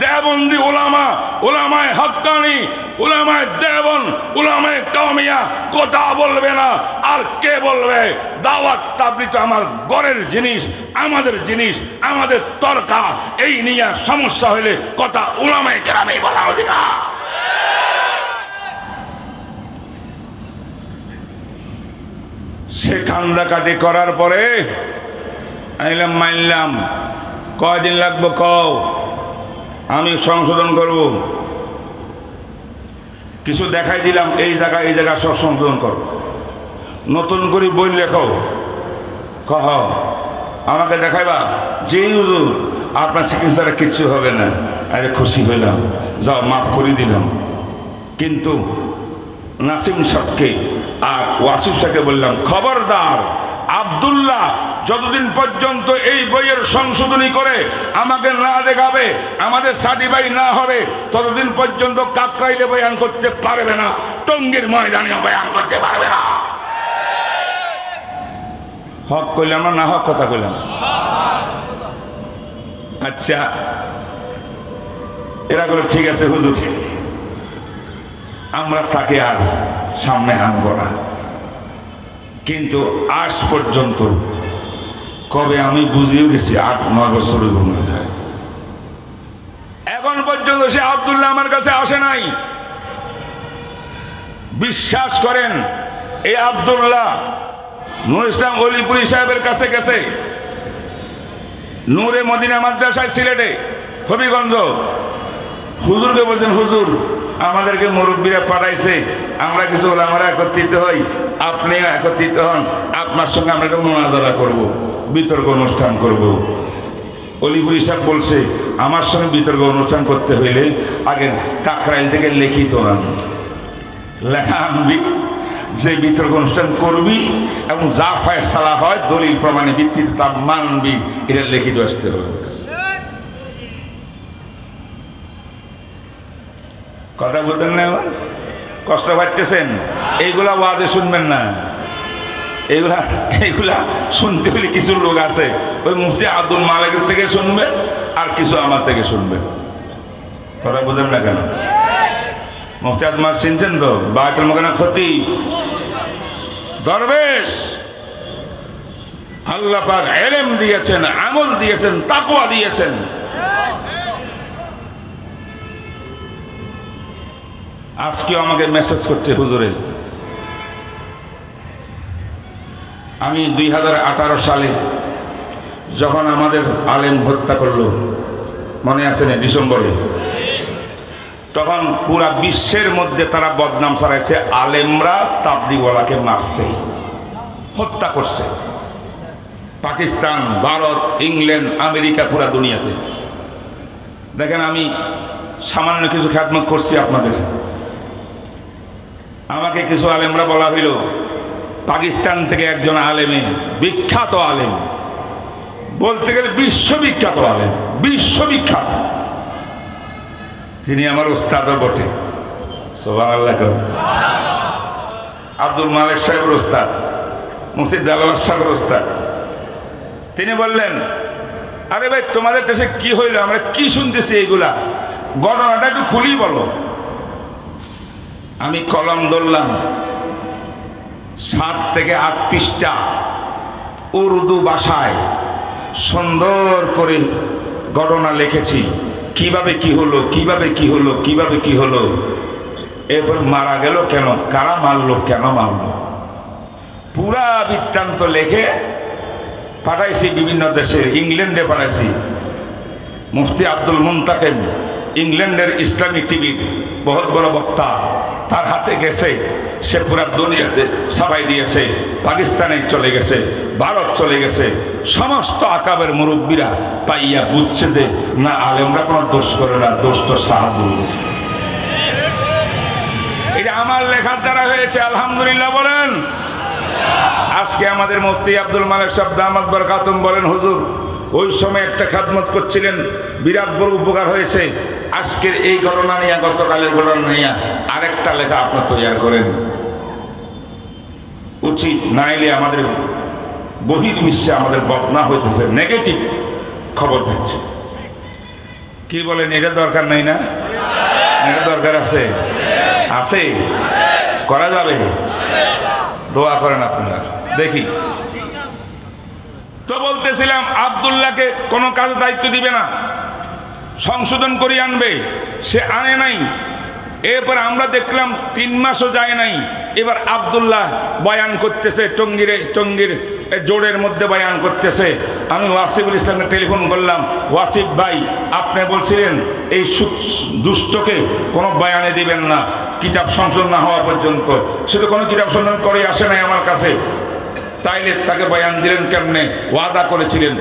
দেওবন্দি উলামা, উলামায়ে হক্কানি, উলামায়ে দেওবন্দ, উলামায়ে কাওমিয়া কথা বলবে না। আর কে বলবে? দাওয়াত তাবলীগ তো আমার ঘরের জিনিস, আমাদের জিনিস, আমাদের তরকা। এই নিয়ে সমস্যা হলে কথা উলামায়ে কেরামেই বলার অধিকার। সে কান্দাকাটি করার পরে আইলাম, মানলাম, কয়দিন লাগবে কও, আমি সংশোধন করব। কিছু দেখাই দিলাম, এই জায়গা সব সংশোধন করো। নতুন করে বই লেখো, কহ আমাকে দেখাইবা, যে হুজুর আপনার চিকিৎসাটা কিচ্ছু হবে না। আরে খুশি হইলাম, যাও মাফ করে দিলাম। কিন্তু নাসিম সাহেবকে আর ওয়াসিফ সাহেবকে বললাম, খবরদার আব্দুল্লাহ যতদিন পর্যন্ত এই বইয়ের সংশোধনী করে আমাকে না দেখাবে, আমাদের সার্টিফাই না হবে, ততদিন পর্যন্ত কাকরাইলে বয়ান করতে পারবে না, টঙ্গীর ময়দানে বয়ান করতে পারবে না। হক কইলাম না হক কথা কইলাম? আচ্ছা, এরা বলে ঠিক আছে হুজুর, আমরা তাকে আর সামনে আনব না। কিন্তু আজ পর্যন্ত কবে আমি বুঝিয়ে গেছি 8-9 বছর মনে হয়, এখন পর্যন্ত সে আব্দুল্লাহ আমার কাছে আসে নাই। বিশ্বাস করেন, এই আব্দুল্লাহ নূর ইসলাম অলিপুরি সাহেবের কাছে গেছে, নূরে মদিনা মাদ্রাসায় সিলেটে হবিগঞ্জ। হুজুরকে বলছেন, হুজুর আমাদেরকে মুরব্বীরা পাঠাইছে, আমরা কিছু ওলামারা একত্রিত হই, আপনি একত্রিত হন, আপনার সঙ্গে আমরা একটা মোনাজারা করব, বিতর্ক অনুষ্ঠান করব। অলিপুরি সাহেব বলছে, আমার সঙ্গে বিতর্ক অনুষ্ঠান করতে হইলে আগে কাকরাইল থেকে লিখিত লেখা আনবি, যে বিতর্ক অনুষ্ঠান করবি এবং যা ফয়সালা হয় দলিল প্রমাণে ভিত্তিতে তা মানবি, এটা লিখিত আসতে হবে। কথা বলতেন না? কষ্ট পাচ্ছেন? এইগুলা ওয়াজে শুনবেন না, এইগুলা শুনতে হলে কিছু লোক আছে, ওই মুফতি আব্দুল মালিকের থেকে শুনবে আর কিছু আমার থেকে শুনবে। কথা বুঝেন না কেন? মুফতি আব্দুল মালিক চিনছেন তো? বায়তুল মুকাররমের খতিব, দরবেশ। আল্লাহ পাক ইলম দিয়েছেন, আমল দিয়েছেন, তাকওয়া দিয়েছেন। আজকে আমাকে মেসেজ করছে, হুজুরে আমি 2018 সালে যখন আমাদের আলেম হত্যা করলো, মনে আছে না, ডিসেম্বরে, তখন পুরা বিশ্বের মধ্যে তারা বদনাম ছড়াইছে, আলেমরা তাবলিগওয়ালাকে মারছে, হত্যা করছে। পাকিস্তান, ভারত, ইংল্যান্ড, আমেরিকা, পুরা দুনিয়াতে। দেখেন, আমি সামান্য কিছু খেদমত করছি আপনাদের। আমাকে কিছু আলেমরা বলা হইল, পাকিস্তান থেকে একজন আলেমে, বিখ্যাত আলেম, বলতে গেলে বিশ্ববিখ্যাত আলেম, বিশ্ববিখ্যাত, তিনি আমার উস্তাদও বটে, সুবহানাল্লাহ, আব্দুল মালিক সাহেবের উস্তাদ, মুফতি দেলাওয়ার সাহেবের উস্তাদ। তিনি বললেন, আরে ভাই তোমাদের দেশে কি হইল, আমরা কি শুনতেছি, এইগুলা ঘটনাটা একটু খুলি বলো। আমি কলম ধরলাম, 7 থেকে 8 পৃষ্ঠা উর্দু ভাষায় সুন্দর করে ঘটনা লিখেছি, কিভাবে কি হলো, কিভাবে কি হলো, কিভাবে কি হলো, এরপর মারা গেল কেন, কারা মারলো, কেন মারলো, পুরা বৃত্তান্ত লেখে পাঠাইছি বিভিন্ন দেশে। ইংল্যান্ডে পাঠাইছি, মুফতি আব্দুল মুনতাকিম, ইংল্যান্ডের ইসলামিক টিভির বহুত বড় বক্তা, তার হাতে গেছে, সে পুরা দুনিয়াতে ছাপাই দিয়েছে, পাকিস্তানে চলে গেছে, ভারত চলে গেছে। সমস্ত আকাবের মুরব্বীরা পাইয়া বুঝছে যে না, আলেমরা কোনো দোষ করে না, দোষ তো সাহাবুল। এটা আমার লেখার দ্বারা হয়েছে, আলহামদুলিল্লাহ বলেন। আজকে আমাদের মুফতি আব্দুল মালিক সাহেব দামাত বরকাতুম বলেন, হুজুর ওই সময় একটা খাদমত করছিলেন, বিরাট বড় উপকার হয়েছে। আজকের এই ঘটনা নিয়ে, গতকালের ঘটনা নিয়ে আরেকটা লেখা আপনার তৈরি করেন, উচিত নাইলে আমাদের বহির্বিশ্বে আমাদের বদনাম হইতেছে, নেগেটিভ খবর দিচ্ছে। কি বলেন, এটা দরকার নাই না? এটা দরকার আছে, আছে, করা যাবে। দোয়া করেন আপনারা। দেখি তো বলতেছিলাম, আব্দুল্লাহকে কোনো কাজে দায়িত্ব দিবে না, সংশোধন করে আনবে, সে আনে নাই। এরপর আমরা দেখলাম 3 মাসও যায় নাই, এবার আব্দুল্লাহ বয়ান করতেছে, টঙ্গীর জোড়ের মধ্যে বয়ান করতেছে। আমি ওয়াসিফুল ইসলামকে টেলিফোন করলাম, ওয়াসিফ ভাই আপনি বলছিলেন এই দুষ্টকে কোনো বয়ানে দিবেন না কিতাব সংশোধন না হওয়া পর্যন্ত, সে তো কোনো কিতাব সংশোধন করে আসে নাই আমার কাছে, তাইলে তাকে বয়ান দিলেন কেমনে? ওয়াদা করেছিলেন।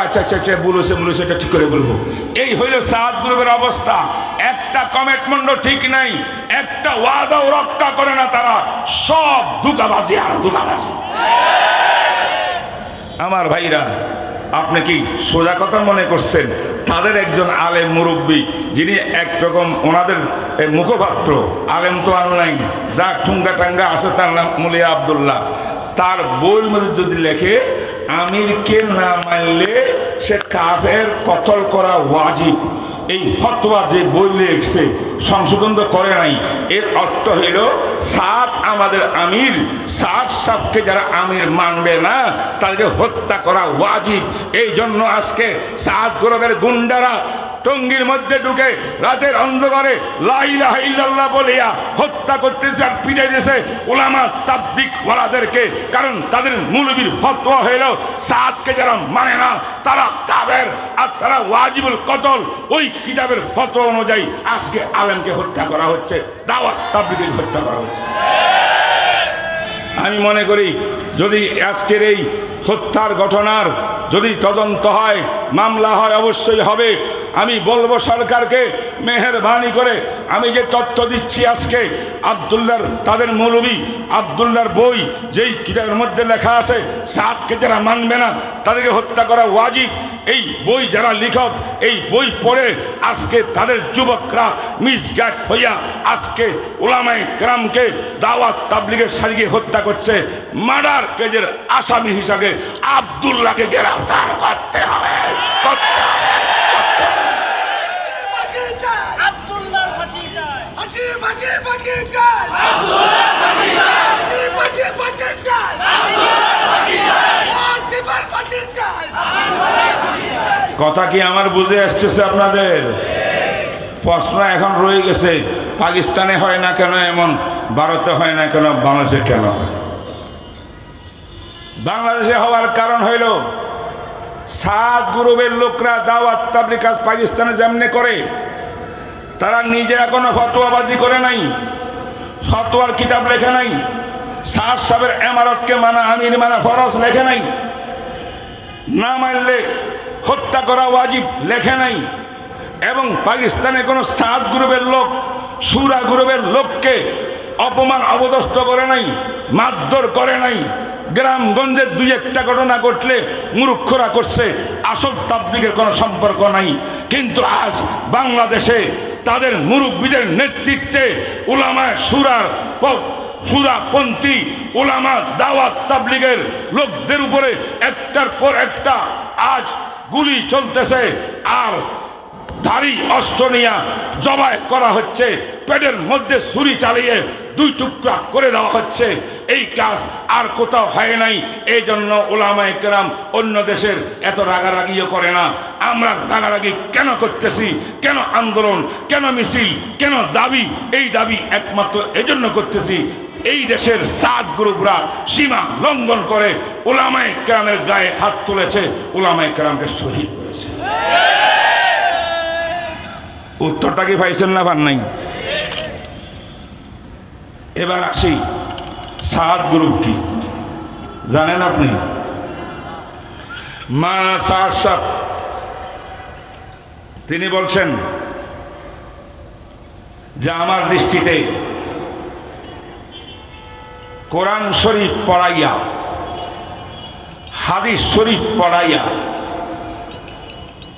আচ্ছা আচ্ছা আচ্ছা, বলেছে, এটা ঠিক করে বলবো। এই হইল সাদ গ্রুপের অবস্থা। একটা কমিটমেন্টও ঠিক নাই, একটা ওয়াদাও রক্ষা করে না তারা, সব ধোঁকাবাজি আর ধোঁকাবাজি। আমার ভাইরা, আপনি কি সোজা কথা মনে করছেন তাদের একজন আলেম মুরব্বী, যিনি একরকম ওনাদের মুখপাত্র, আলেম তো আর নাই, যা ঠুঙ্গা টাঙ্গা আছে, তার নাম মুলিয়া আবদুল্লাহ, তার বইয়ের মধ্যে যদি লেখে আমিরকে না মানলে সে কাফের, কতল করা ওয়াজিব, এই ফতোয়া যে বই লিখছে, সংশোধন তো করে নাই, এর অর্থ হইল সাদ আমাদের আমির, সাদ সাহকে যারা আমির মানবে না তাদেরকে হত্যা করা ওয়াজিব। এই জন্য আজকে সাদ গ্রুপের গুন্ডারা টঙ্গীর মধ্যে ঢুকে রাতের অন্ধকারে লা ইলাহা ইল্লাল্লাহ বলিয়া হত্যা করতেছে আর পিটাইতেছে উলামা তাবলিগ ওয়ালাদেরকে। কারণ তাদের মৌলবীর ফতোয়া হইল সাদকে যারা মানে না তারা কাফের, আর তারা ওয়াজিবুল কতল। ওই কিতাবের ফতোয়া অনুযায়ী আজকে আলেমকে হত্যা করা হচ্ছে, দাওয়াত তাবলিগের হত্যা করা হচ্ছে। আমি মনে করি যদি আজকের এই হত্যার ঘটনার যদি তদন্ত হয়, মামলা হয়, অবশ্যই হবে। আমি বলবো সরকারকে মেহেরবানি করে, আমি যে তথ্য দিচ্ছি আজকে আব্দুল্লাহর, তাদের মৌলবী আব্দুল্লাহর বই যেই কিতাবের মধ্যে লেখা আছে সাদকে যারা মানবে না তাদেরকে হত্যা করা ওয়াজিব, এই বই যারা লেখক, এই বই পড়ে আজকে তাদের যুবকরা মিসগাইড হইয়া আজকে উলামায়ে কেরামকে দাওয়াত তাবলিগের সাজিয়ে হত্যা করছে। মার্ডার কেজের আসামি হিসাবে আব্দুল্লাহকে গ্রেফতার করতে হবে, করতে হবে। কথা কি আমার বুঝে আসতেছে আপনাদের? প্রশ্ন এখন রয়ে গেছে, পাকিস্তানে হয় না কেন এমন, ভারতে হয় না কেন, বাংলাদেশে কেন হয়? বাংলাদেশে হওয়ার কারণ হইল সাদ গ্রুপের লোকরা দাওয়াত তাবলীগ কাজ পাকিস্তানে যেমনি করে, তারা নিজেরা কোনো ফতোয়াবাজি করে নাই, ফতোয়ার কিতাব লেখে নাই, সাদ সাহেবের ইমারতকে মানা, আমির মানা ফরজ লেখে নাই, না মানলে হত্যা করা ওয়াজিব লেখে নাই, এবং পাকিস্তানে কোনো সাদ গ্রুপের লোক সুরা গ্রুপের লোককে অপমান অবদস্থ করে নাই, মারধর করে নাই। গ্রামগঞ্জের দুই একটা ঘটনা ঘটলে মূর্খরা করছে, আসল তাবলীগের কোনো সম্পর্ক নাই। কিন্তু আজ বাংলাদেশে তাদের মুরব্বীদের নেতৃত্বে উলামা সুরাপন্থী উলামা দাওয়াত তাবলীগের লোকদের উপরে একটার পর একটা আজ গুলি চলতেছে, আর ধারী অস্ত্র নিয়ে জবাই করা হচ্ছে, পেটের মধ্যে ছুরি চালিয়ে দুই টুকরা করে দেওয়া হচ্ছে। এই কাজ আর কোথাও হয় নাই। এই জন্য উলামায়ে কেরাম অন্য দেশের এত রাগারাগিও করে না। আমরা রাগারাগি কেন করতেছি, কেন আন্দোলন, কেন মিছিল, কেন দাবি? এই দাবি একমাত্র এজন্য করতেছি, এই দেশের সাদ গ্রুপরা সীমা লঙ্ঘন করে উলামায়ে কেরামের গায়ে হাত তুলেছে, উলামায়ে কেরামকে শহীদ করেছে। উত্তরটা কি পাইছেন না? পান নাই। এবার আসি, সাদ গ্রুপ কি জানেন আপনি? মাওলানা সাদ সাহেব তিনি বলছেন যে আমার দৃষ্টিতে কোরআন শরীফ পড়াইয়া, হাদিস শরীফ পড়াইয়া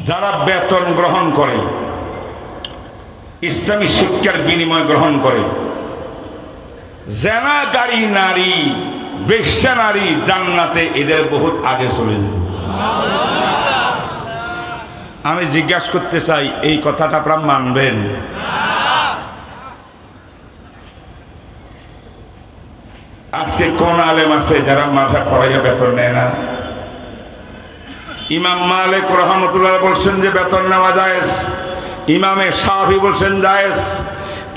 যারা বেতন গ্রহণ করে, ইসলামী শিক্ষার বিনিময় গ্রহণ করে, জেনাকারী নারী, বেশ্যা নারী জান্নাতে এদের বহুত আগে চলে যাবে। আমি জিজ্ঞাসা করতে চাই, এই কথাটা আপনারা মানবেন? আজকে কোন আলেম আছে যারা মাথা পড়াইয়া বেতন নেয় না? ইমাম মালিক রহমতুল্লাহ বলছেন যে বেতন নেওয়া জায়েজ, ইমামে শাফি বলছেন জায়েজ,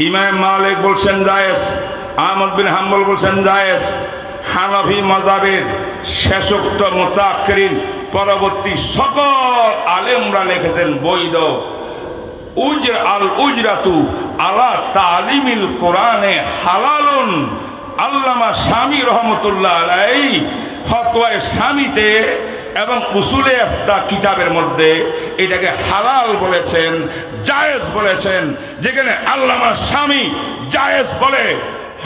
ইমাম মালিক বলছেন জায়েজ, আহমদ বিন হাম্বল বলছেন জায়েজ। হানাফি মাযহাবের শেষোক্ত মুতাআক্কিরিন পরবর্তী সকল আলেমরা লিখেছেন বৈধ। উজরাতু আলা তালিমিল কোরআনে হালালুন। আল্লামা শামী রহমতুল্লাহ আলাইহি ফতোয়ায়ে শামীতে এবং উসুলে ইফতা কিতাবের মধ্যে এটাকে হালাল বলেছেন, জায়েজ বলেছেন। যেখানে আল্লামা শামী জায়েজ বলে,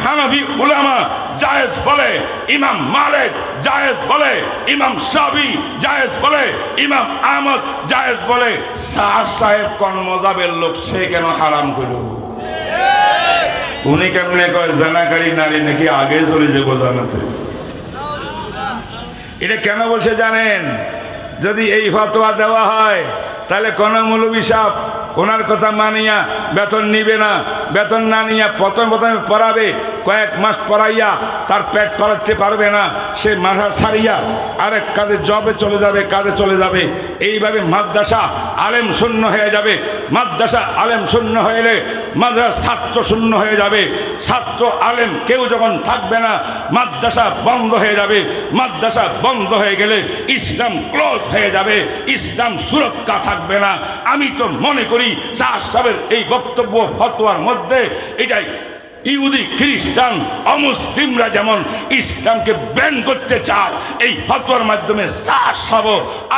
হানাফি উলামা জায়েজ বলে, ইমাম মালিক জায়েজ বলে, ইমাম শাফি জায়েজ বলে, ইমাম আহমদ জায়েজ বলে, শাহ সাহেব কোন মজাবের লোক, সে কেন হারাম করল? উনি কেমনে কয় জানাকারী নারী নাকি আগে চলে যাবো জানাতে? এটা কেন বলছে জানেন? যদি এই ফতোয়া দেওয়া হয় তাহলে কোন মৌলবী সাহেব ওনার কথা মানিয়া বেতন নিবে না, বেতন না নিয়ে প্রথমে পড়াবে, কয়েক মাস পড়াইয়া তার পেট পালাতে পারবে না, সে মাথা ছাড়িয়া আরেক কাজে জবে চলে যাবে, কাজে চলে যাবে। এইভাবে মাদ্রাসা আলেম শূন্য হয়ে যাবে। মাদ্রাসা আলেম শূন্য হয়ে মাদ্রাসা ছাত্র শূন্য হয়ে যাবে। ছাত্র আলেম কেউ যখন থাকবে না, মাদ্রাসা বন্ধ হয়ে যাবে। মাদ্রাসা বন্ধ হয়ে গেলে ইসলাম ক্লোজ হয়ে যাবে, ইসলাম সুরক্ষা থাকবে না। আমি তো মনে করি শাহ সাহেবের এই বক্তব্য ফতোয়ার মধ্যে এটাই ইহুদি খ্রিস্টান অমুসলিমরা যেমন ইসলামকে ব্যান করতে চায়, এই ফতোয়ার মাধ্যমে শাহ সাহেব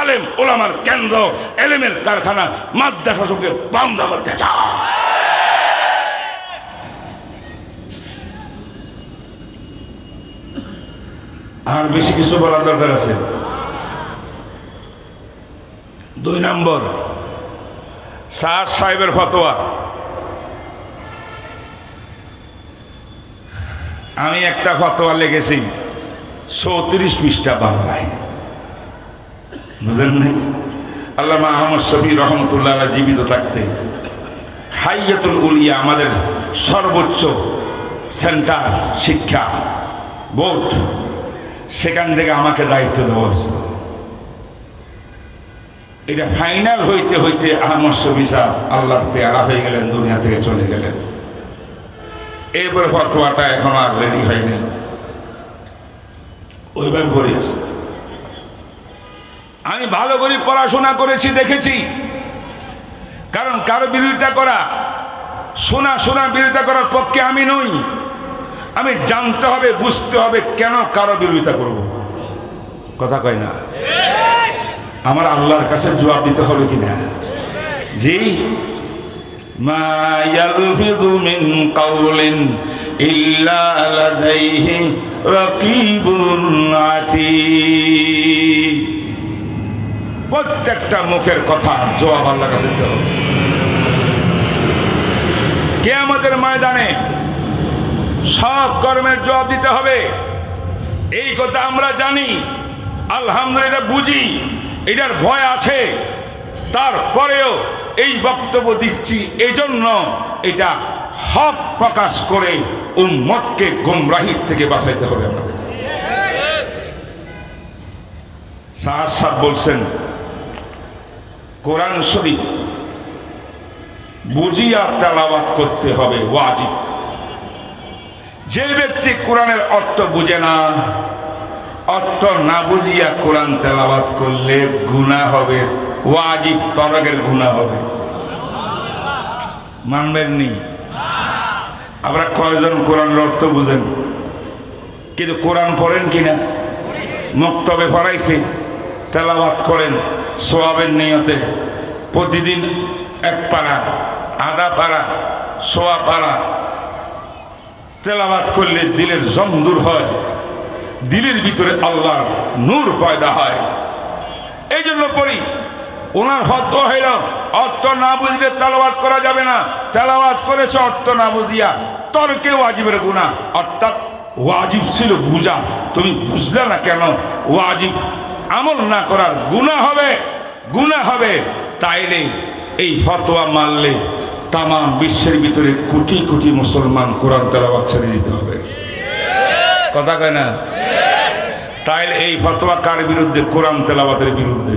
আলেম ওলামার কেন্দ্র, এলেমের কারখানা, মাদ্রাসা সঙ্গে বন্ধ করতে চায়। আর বেশি কিছু বলার দরকার আছে? 2 নম্বর, শাহ সাহেবের ফতোয়া। আমি একটা ফতোয়া লিখেছি 34 পৃষ্ঠা বাংলায়, বুঝলেন নাই? আল্লামা আহমদ শফি রহমতুল্লাহ জীবিত থাকতে হাইয়াতুল উলিয়া আমাদের সর্বোচ্চ সেন্টার শিক্ষা বোর্ড, সেখান থেকে আমাকে দায়িত্ব দেওয়া হয়েছিল। এটা ফাইনাল হইতে হইতে আহমদ শফি সাহেব আল্লাহর পেয়ারা হয়ে গেলেন, দুনিয়া থেকে চলে গেলেন। এরপরে ফতোয়াটা এখন আর রেডি হয়নি, ওইভাবে পড়ে আছে। আমি ভালো করে পড়াশোনা করেছি, দেখেছি। কারণ কারো বিরোধিতা করা, শোনা বিরোধিতা করার পক্ষে আমি নই। আমি জানতে হবে, বুঝতে হবে কেন কারো বিরোধিতা করব। কথা কয় না? আমার আল্লাহর কাছে জবাব দিতে হবে কিনা? জি। মা ইয়ালফিযু মিন কাওলিন ইল্লা লাদাইহি রাকীবুন আতীদ। প্রত্যেকটা মুখের কথা জবাব আল্লাহর কাছে দিতে হবে। কিয়ামতের ময়দানে সব কর্মের জবাব দিতে হবে। এই কথা আমরা জানি, আলহামদুলিল্লাহ বুঝি, এটার ভয় আছে। তারপরেও এই বক্তব্য দিচ্ছি, এই জন্য এটা হক প্রকাশ করে উম্মতকে গোমরাহির থেকে বাঁচাইতে হবে আমাদের। সাহেব বলছেন কোরআন শরীফ বুঝিয়া তেলাওয়াত করতে হবে, ওয়াজিব। যে ব্যক্তি কোরআনের অর্থ বুঝে না, অর্থ না বুঝিয়া কোরআন তেলাওয়াত করলে গুনাহ হবে, ওয়াজিব তরকের গুনাহ হবে। মানবেন নি? আমরা কয়জন কোরআনের অর্থ বুঝেন, কিন্তু কোরআন পড়েন কিনা? মক্তবে পড়াইছে, তেলাওয়াত করেন সওয়াবের নিয়তে। প্রতিদিন 1 পারা, আধা পারা, সোয়া পারা তেলাওয়াত করলে দিলের জং দূর হয়, দিলের ভিতরে আল্লাহর নূর পয়দা হয়। এই জন্য পড়ি। ওনার ফতোয়া হইল অর্থ না বুঝলে তেলাওয়াত করা যাবে না। তেলাওয়াত করেছে অর্থ না বুঝিয়া, তর্কে ওয়াজিবের গুনাহ। অর্থাৎ ওয়াজিব ছিল বুঝা, তুমি বুঝলে না কেন? ওয়াজিব আমল না করার গুনাহ হবে, গুনাহ হবে। তাইলে এই ফতোয়া মানলে তাম বিশ্বের ভিতরে কোটি কোটি মুসলমান কোরআন তেলাওয়াত ছেড়ে দিতে হবে। কথা কয় না? তাইলে এই ফতোয়া কার বিরুদ্ধে? কোরআন তেলাওয়াতের বিরুদ্ধে।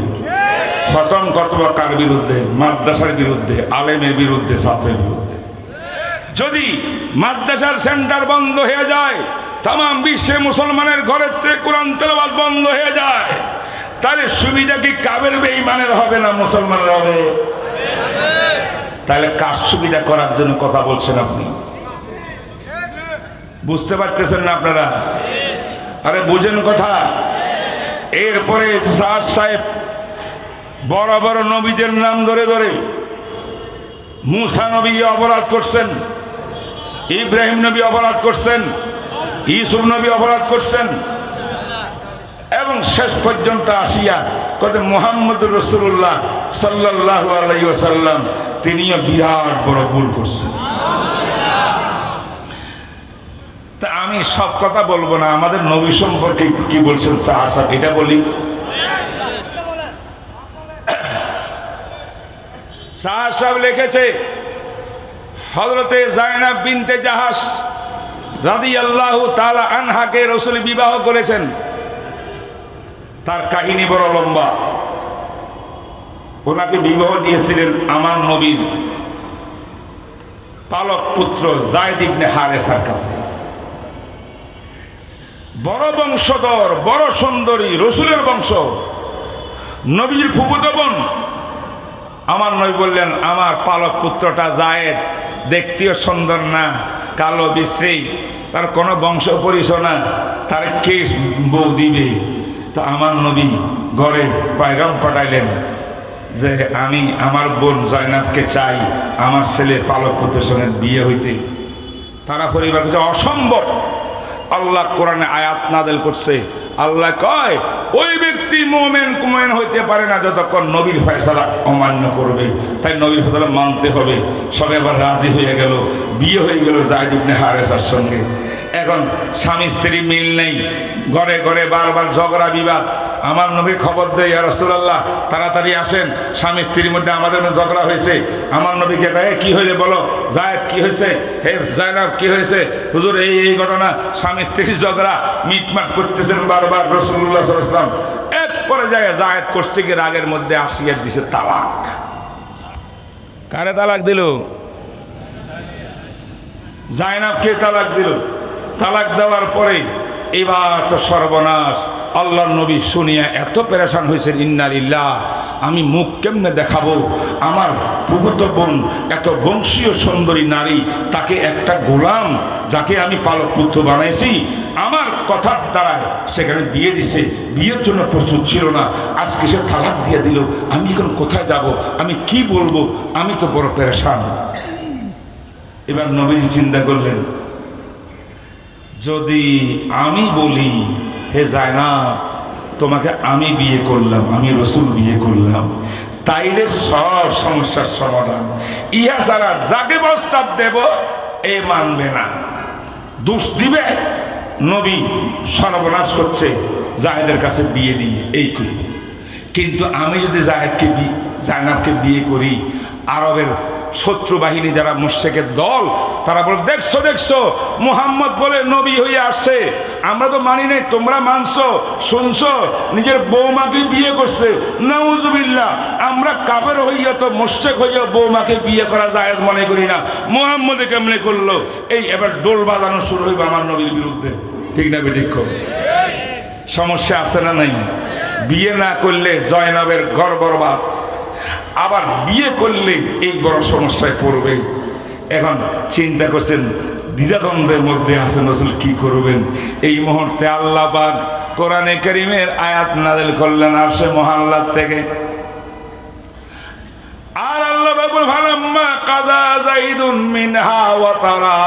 প্রথম ফতোয়া কার বিরুদ্ধে? মাদ্রাসার বিরুদ্ধে, আলেমের বিরুদ্ধে, ছাত্রের বিরুদ্ধে। যদি মাদ্রাসার সেন্টার বন্ধ হয়ে যায়, তাম বিশ্বে মুসলমানের ঘরের থেকে কোরআন তেলাওয়াত বন্ধ হয়ে যায়, তাহলে সুবিধা কি কাবের বেঈমানের হবে না মুসলমানের হবে? তাহলে কার সুবিধা করার জন্য কথা বলছেন আপনি? বুঝতে পারতেছেন না আপনারা? আরে বুঝেন কথা। এরপরে শাহ সাহেব বড় বড় নবীদের নাম ধরে ধরে মুসা নবী অপরাধ করছেন, ইব্রাহিম নবী অপরাধ করছেন, ইউসুফ নবী অপরাধ করছেন, এবং শেষ পর্যন্ত আসিয়া কত মুহাম্মদ রাসূলুল্লাহ সাল্লাল্লাহু আলাইহি ওয়াসাল্লাম তিনিও বিরাট বড় ভুল করছেন। তা আমি সব কথা বলবো না, আমাদের নবী সম্পর্কে কি বলছেন সাহাবা এটা বলি। সাহাবা লিখেছে হযরতে যায়েনব বিনতে জাহাশ রাদিয়াল্লাহু তাআলা আনহাকে রাসূল বিবাহ করেছেন। তার কাহিনী বড় লম্বা। ওনাকে বিবাহ দিয়েছিলেন আমার নবীর পালক পুত্র যায়েদ ইবনে হারেসার কাছে। বড় বংশধর, বড় সুন্দরী, রসুলের বংশ, নবীর ফুফুতো বোন। আমার নবী বললেন আমার পালক পুত্রটা যায়েদ দেখতেও সুন্দর না, কালো বিশ্রী, তার কোনো বংশ পরিচয় না, তার কে বউ দিবে? তো আমার নবী ঘরে পয়গাম পাঠাইলেন যে আমি আমার বোন জয়নাবকে চাই আমার ছেলে পালক পুত্রের সঙ্গে বিয়ে হইতে। তারা পরিবার কাছে অসম্ভব। আল্লাহ কোরআনে আয়াত নাযিল করছে, আল্লাহ কয় ওই ব্যক্তি মুমিন হইতে পারে না যতক্ষণ নবীর ফয়সালা অমান্য করবে। তাই নবীর ফয়সালা মানতে হবে। সবে আবার রাজি হয়ে গেল, বিয়ে হয়ে গেল যায়েদ ইবনে হারেসার সঙ্গে। এখন স্বামী স্ত্রী মিল নেই, ঘরে ঘরে বারবার ঝগড়া বিবাদ। আমার নবী খবর দেয় ইয়া রাসূলুল্লাহ তাড়াতাড়ি আসেন, স্বামী স্ত্রীর মধ্যে আমাদের মধ্যে ঝগড়া হয়েছে। আমার নবীকে কয় কি হইলে বলো, যায়েদ কি হয়েছে, হে যায়েনব কি হয়েছে? হুজুর এই এই ঘটনা, স্বামী স্ত্রীর ঝগড়া, মিটমাট করতেছেন বারবার রাসূলুল্লাহ সাল্লাল্লাহু আলাইহি ওয়াসাল্লাম। এক পর্যায়ে যায়েদ করছে কি রাগের মধ্যে আসিয়া দিছে তালাক। কারে তালাক দিল? যায়েনবকে তালাক দিল। তালাক দেওয়ার পরে এবার তো সর্বনাশ। আল্লাহর নবী শুনিয়া এত পেরেশান হয়েছেন, ইন্না লিল্লাহ, আমি মুখ কেমনে দেখাবো? আমার ফুফুতো বোন এত বংশীয় সুন্দরী নারী, তাকে একটা গোলাম যাকে আমি পালক পুত্র বানাইছি আমার কথার দ্বারায় সেখানে বিয়ে দিছে, বিয়ের জন্য প্রস্তুত ছিল না, আজকে সে তালাক দিয়ে দিল। আমি এখন কোথায় যাব? আমি কি বলবো? আমি তো বড় পেরেশান। এবার নবীজি চিন্তা করলেন, যদি আমি বলি হে যায়েনব তোমাকে আমি বিয়ে করলাম, আমি রসুল বিয়ে করলাম, তাইলে সব সমস্যার সমাধান। ইহা ছাড়া যাকে প্রস্তাব দেব এ মানবে না, দোষ দিবে, নবী সর্বনাশ করছে, যায়েদের কাছে বিয়ে দিয়ে এই করি। কিন্তু আমি যদি যায়েনবকে বিয়ে করি, আরবের শত্রু বাহিনী যারা মুশরিকের দল তারা বলে দেখছো দেখছো মুহাম্মদ বলে নবী হয়ে আসছে, আমরা তো মানি নাই, তোমরা মানছো, শুনছো, নিজের বৌমাকে বিয়ে করছে। নাউজুবিল্লাহ, আমরা কাফের হইয়া তো মুশরিক হইয়া বৌমাকে বিয়ে করা জায়েজ মনে করি না, মুহাম্মদে কেমনে করলো? এই এবার ডোল বাজানো শুরু হইবে আমার নবীর বিরুদ্ধে। ঠিক না বেঠিক? সমস্যা আছে না নাই? বিয়ে না করলে যায়েনবের ঘর বরবাদ, আবার বিয়ে করলে এই বড় সমস্যায় পড়বে। এখন চিন্তা করছেন, দ্বিধাদ্বন্দ্বের মধ্যে আছেন রাসূল কি করবেন। এই মুহূর্তে আল্লাহ পাক কোরআনে কারীমের আয়াত নাযিল করলেন আরশে মুআল্লা থেকে। আর আল্লাহ পাক ফালাম্মা কাযা যাইদুন মিনহা ওয়া তারা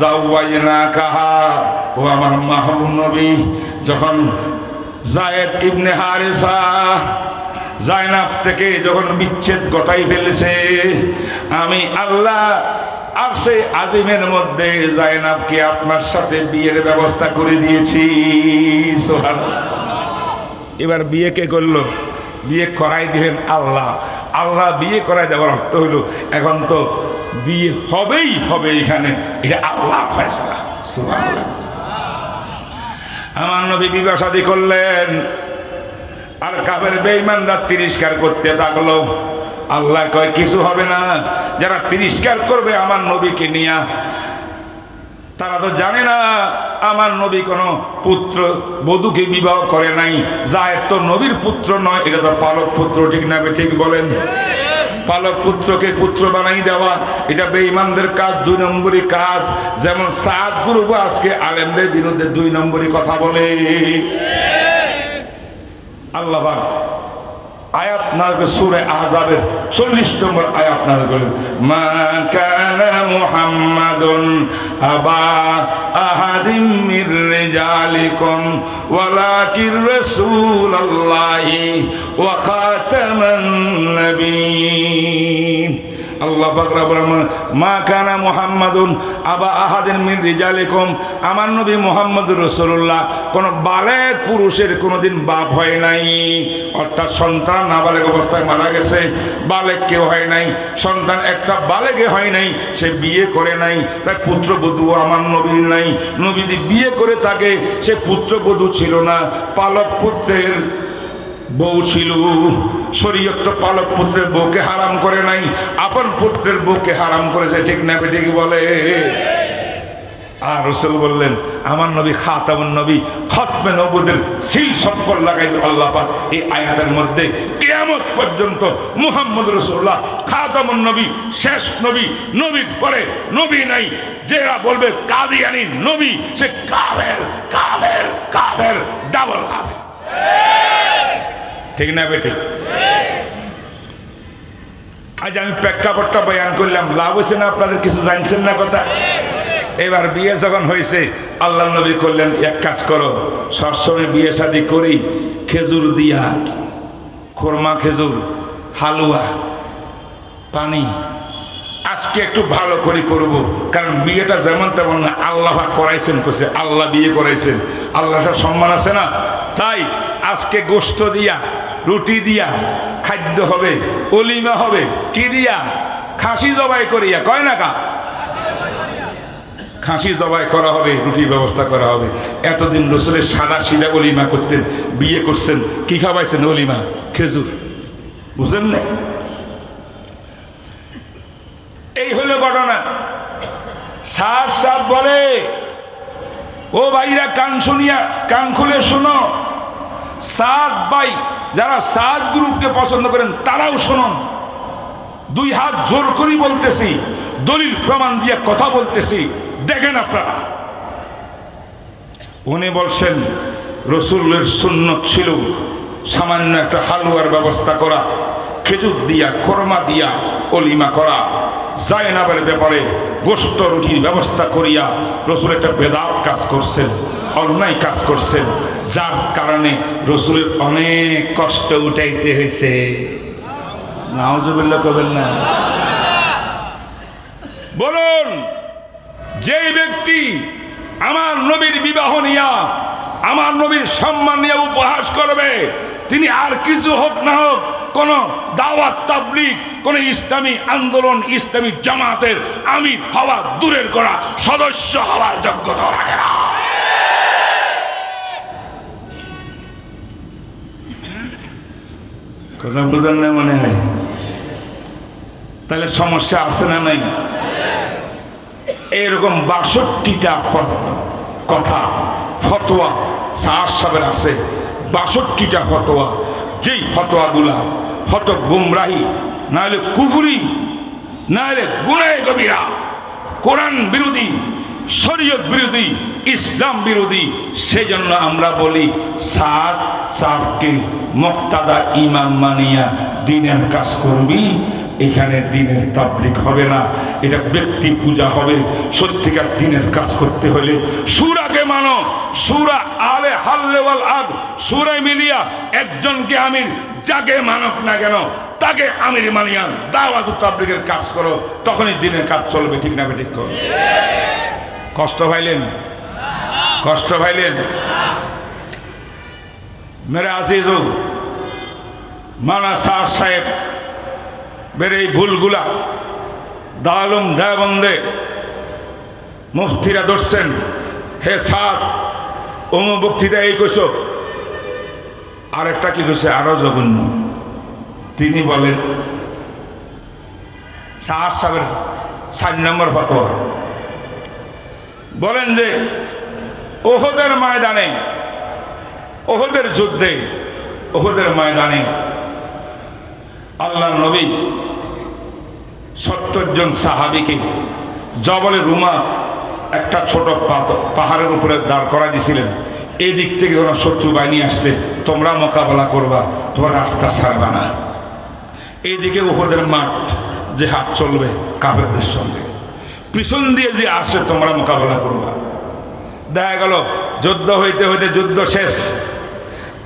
যাওয়াজনাকাহা, ও আমার মাহবুব নবী, যখন যায়েদ ইবনে হারেসা যায়েনব থেকে যখন বিচ্ছেদ ঘটাই ফেলেছে, আমি আল্লাহ আরশে আজিমের মধ্যে যায়েনবকে আপনার সাথে বিয়ের ব্যবস্থা করে দিয়েছি। সুবহানাল্লাহ। এবার বিয়ে কে করলো? বিয়ে করাই দিলেন আল্লাহ। আল্লাহ বিয়ে করাই দেওয়ার অর্থ হইল এখন তো বিয়ে হবেই হবে, এখানে এটা আল্লাহ ফয়সালা। সুবহানাল্লাহ। আমার নবী বিবাহ শাদী করলেন, আর কাফের বেঈমানরা তিরস্কার করতে থাকলো। আল্লাহ কয় কিছু হবে না, যারা তিরস্কার করবে আমার নবীকে নিয়া, তারা তো জানে না আমার নবী কোনো পুত্র বধূকে বিবাহ করে নাই। যায়েদ তো নবীর পুত্র নয়, এটা তো পালক পুত্র। ঠিক না ঠিক বলেন? পালক পুত্রকে পুত্র বানাই দেওয়া এটা বেঈমানদের কাজ, 2 নম্বরই কাজ। যেমন সাদ গ্রুপ আজকে আলেমদের বিরুদ্ধে 2 নম্বরই কথা বলে। আল্লাহ আয়াত নাযিল সূরা আহজাবের 40 নম্বর আয়াত নাযিল করলেন, মা কানা মুহাম্মাদুন আবা আহাদিম মির রিজালিকুম ওয়ালাকিন রাসূলুল্লাহি ওয়া খাতামান নবিয়্যিন। আল্লাহ পাক রব্বুল আলামিন মা কানা মুহাম্মাদুন আবা আহাদিন মিন রিজালিকুম, আমার নবী মুহাম্মদুর রাসূলুল্লাহ কোন বালেগ পুরুষের কোনোদিন বাপ হয় নাই। অর্থাৎ সন্তান নাবালেগ অবস্থায় মারা গেছে, বালেগ কেউ হয় নাই, সন্তান একটা বালেগে হয় নাই, সে বিয়ে করে নাই, তার পুত্রবধূ আমার নবীর নাই। নবী যদি বিয়ে করে থাকে সে পুত্রবধূ ছিল না, পালক পুত্রের বউ ছিল। শরীয়ত তো পালক পুত্রের বউকে হারাম করে নাই, আপন পুত্রের বউকে হারাম করেছে, ঠিক না বেঠিক বলে? আর রাসূল বললেন আমার নবী খাতামুন নবী, খতমে নবুয়তের সিল সক্কর লাগাই আল্লাহ পাক এই আয়াতের মধ্যে। কিয়ামত পর্যন্ত মুহাম্মদ রাসূলুল্লাহ খাতামুন নবী, শেষ নবী, নবীর পরে নবী নাই। যারা বলবে কাদিয়ানী নবী, সে কাফের কাফের কাফের, ডাবল কাফের, ঠিক না বেটি? আজ আমি প্রেক্ষাপটটা বয়ান করলাম, লাভ হয়েছে না? আপনাদের কিছু জানছেন না কথা? এবার বিয়ে যখন হয়েছে আল্লাহ নবী করলেন এক কাজ করো, সবসময় বিয়ে শাদী করি খেজুর দিয়া, খোরমা খেজুর, হালুয়া, পানি, আজকে একটু ভালো করে করব, কারণ বিয়েটা যেমন তেমন না, আল্লাহ করাইছেন, করছে আল্লাহ বিয়ে করাইছেন, আল্লাহটা সম্মান আছে না? তাই আজকে গোশত দিয়া, রুটি দিয়া খাদ্য হবে, অলিমা হবে, কি দিয়া? খাসি জবাই করিয়া, কয় না কা? খাসি জবাই করা হবে, রুটির ব্যবস্থা করা হবে। এতদিন রাসূলের সাদা সিধা অলিমা করতেন, বিয়ে করছেন, কি খাওয়াইছেন? অলিমা, খেজুর, বুঝলেন না? এই হলো ঘটনা। সাদ সাদ বলে, ও ভাইরা কান শুনিয়া, কান খুলে শোনো, সাদ ভাই যারা সাদ গ্রুপকে পছন্দ করেন তারাও শুনুন। দুই হাত জোর করে বলতেছি, দলিল প্রমাণ দিয়ে কথা বলতেছি, দেখেন আপনারা। উনি বলছেন রাসূলের সুন্নত ছিল সামান্য একটা হালুয়ার ব্যবস্থা করা, খেজুর দিয়া, খোরমা দিয়া অলিমা করা। জায়নাবের ব্যাপারে গোশত রুটির ব্যবস্থা করিয়া রাসূল একটা বেদাত কাজ করছেন, অন্যায় কাজ করছেন, যার কারণে রাসূলের অনেক কষ্ট উঠাইতে হয়েছে। নাউজুবিল্লাহ কবেন না? বলুন, যেই ব্যক্তি আমার নবীর বিবাহ নিয়া, আমার নবীর সম্মান নিয়ে উপহাস করবে, তিনি আর কিছু হোক না হোক, কোন দাওয়াত তাবলীগ, কোন ইসলামী আন্দোলন, ইসলামী জামাতের আমির হওয়া দূরের করা, সদস্য হওয়ার যোগ্যতা রাখে না। কথা বুঝেন না মনে হয়? তাহলে সমস্যা আছে না নাই? এরকম ৬২টা কথা ফতোয়া সাহাবের আছে, ৬২টা ফতোয়া। যেই ফতোয়াগুলা হত গুমরাহি, নাহলে কুফরি, নাহলে গুনাহে কবিরা, কোরআন বিরোধী, শরীয়ত বিরোধী, ইসলাম বিরোধী। সেজন্য আমরা বলি সাদ সাদকে মুক্তাদা ইমাম মানিয়া দিনের কাজ করবি। এখানে দিনের তাবলীগ হবে না, এটা ব্যক্তি পূজা হবে। সত্যিকার দিনের কাজ করতে হলে সূরাকে মানো, সূরা আলে হাল্লে ওয়াল আগ, সূরা মিলিয়া একজনকে আমির যাকে মানক না কেন তাকে আমির মানিয়া দাওয়াত তাবলীগের কাজ করো, তখনই দিনের কাজ চলবে, ঠিক না বেঠিক? কষ্ট পাইলেন? কষ্ট পাইলেন? মেরে আজিজ মানা সাদ সাহেব বের এই ভুলগুলা দালুম দেবন্দে মুফতিরা ধরছেন, হে সাদ অমুক বক্তৃতা এই কইস, আরেকটা কি কইছে আরো জঘন্য। তিনি বলেন সাদ সাহেবের ৪ নম্বর ফতোয়া, বলেন যে ওহদের ময়দানে, ওহদের যুদ্ধে, ওহদের ময়দানে আল্লাহর নবী ৭০ জন সাহাবীকে জবলে রুমা একটা ছোট পাহাড়ের উপরে দাঁড় করা দিয়েছিলেন। এই দিক থেকে কোনো শত্রু বাহিনী আসলে তোমরা মোকাবেলা করবা, তোমার রাস্তা ছাড়বা না। এইদিকে উহুদের মাঠ, যে হাত চলবে কাফেরদের সঙ্গে, পিছন দিয়ে যে আসে তোমরা মোকাবেলা করবা। দেখা গেল যুদ্ধ হইতে হইতে যুদ্ধ শেষ,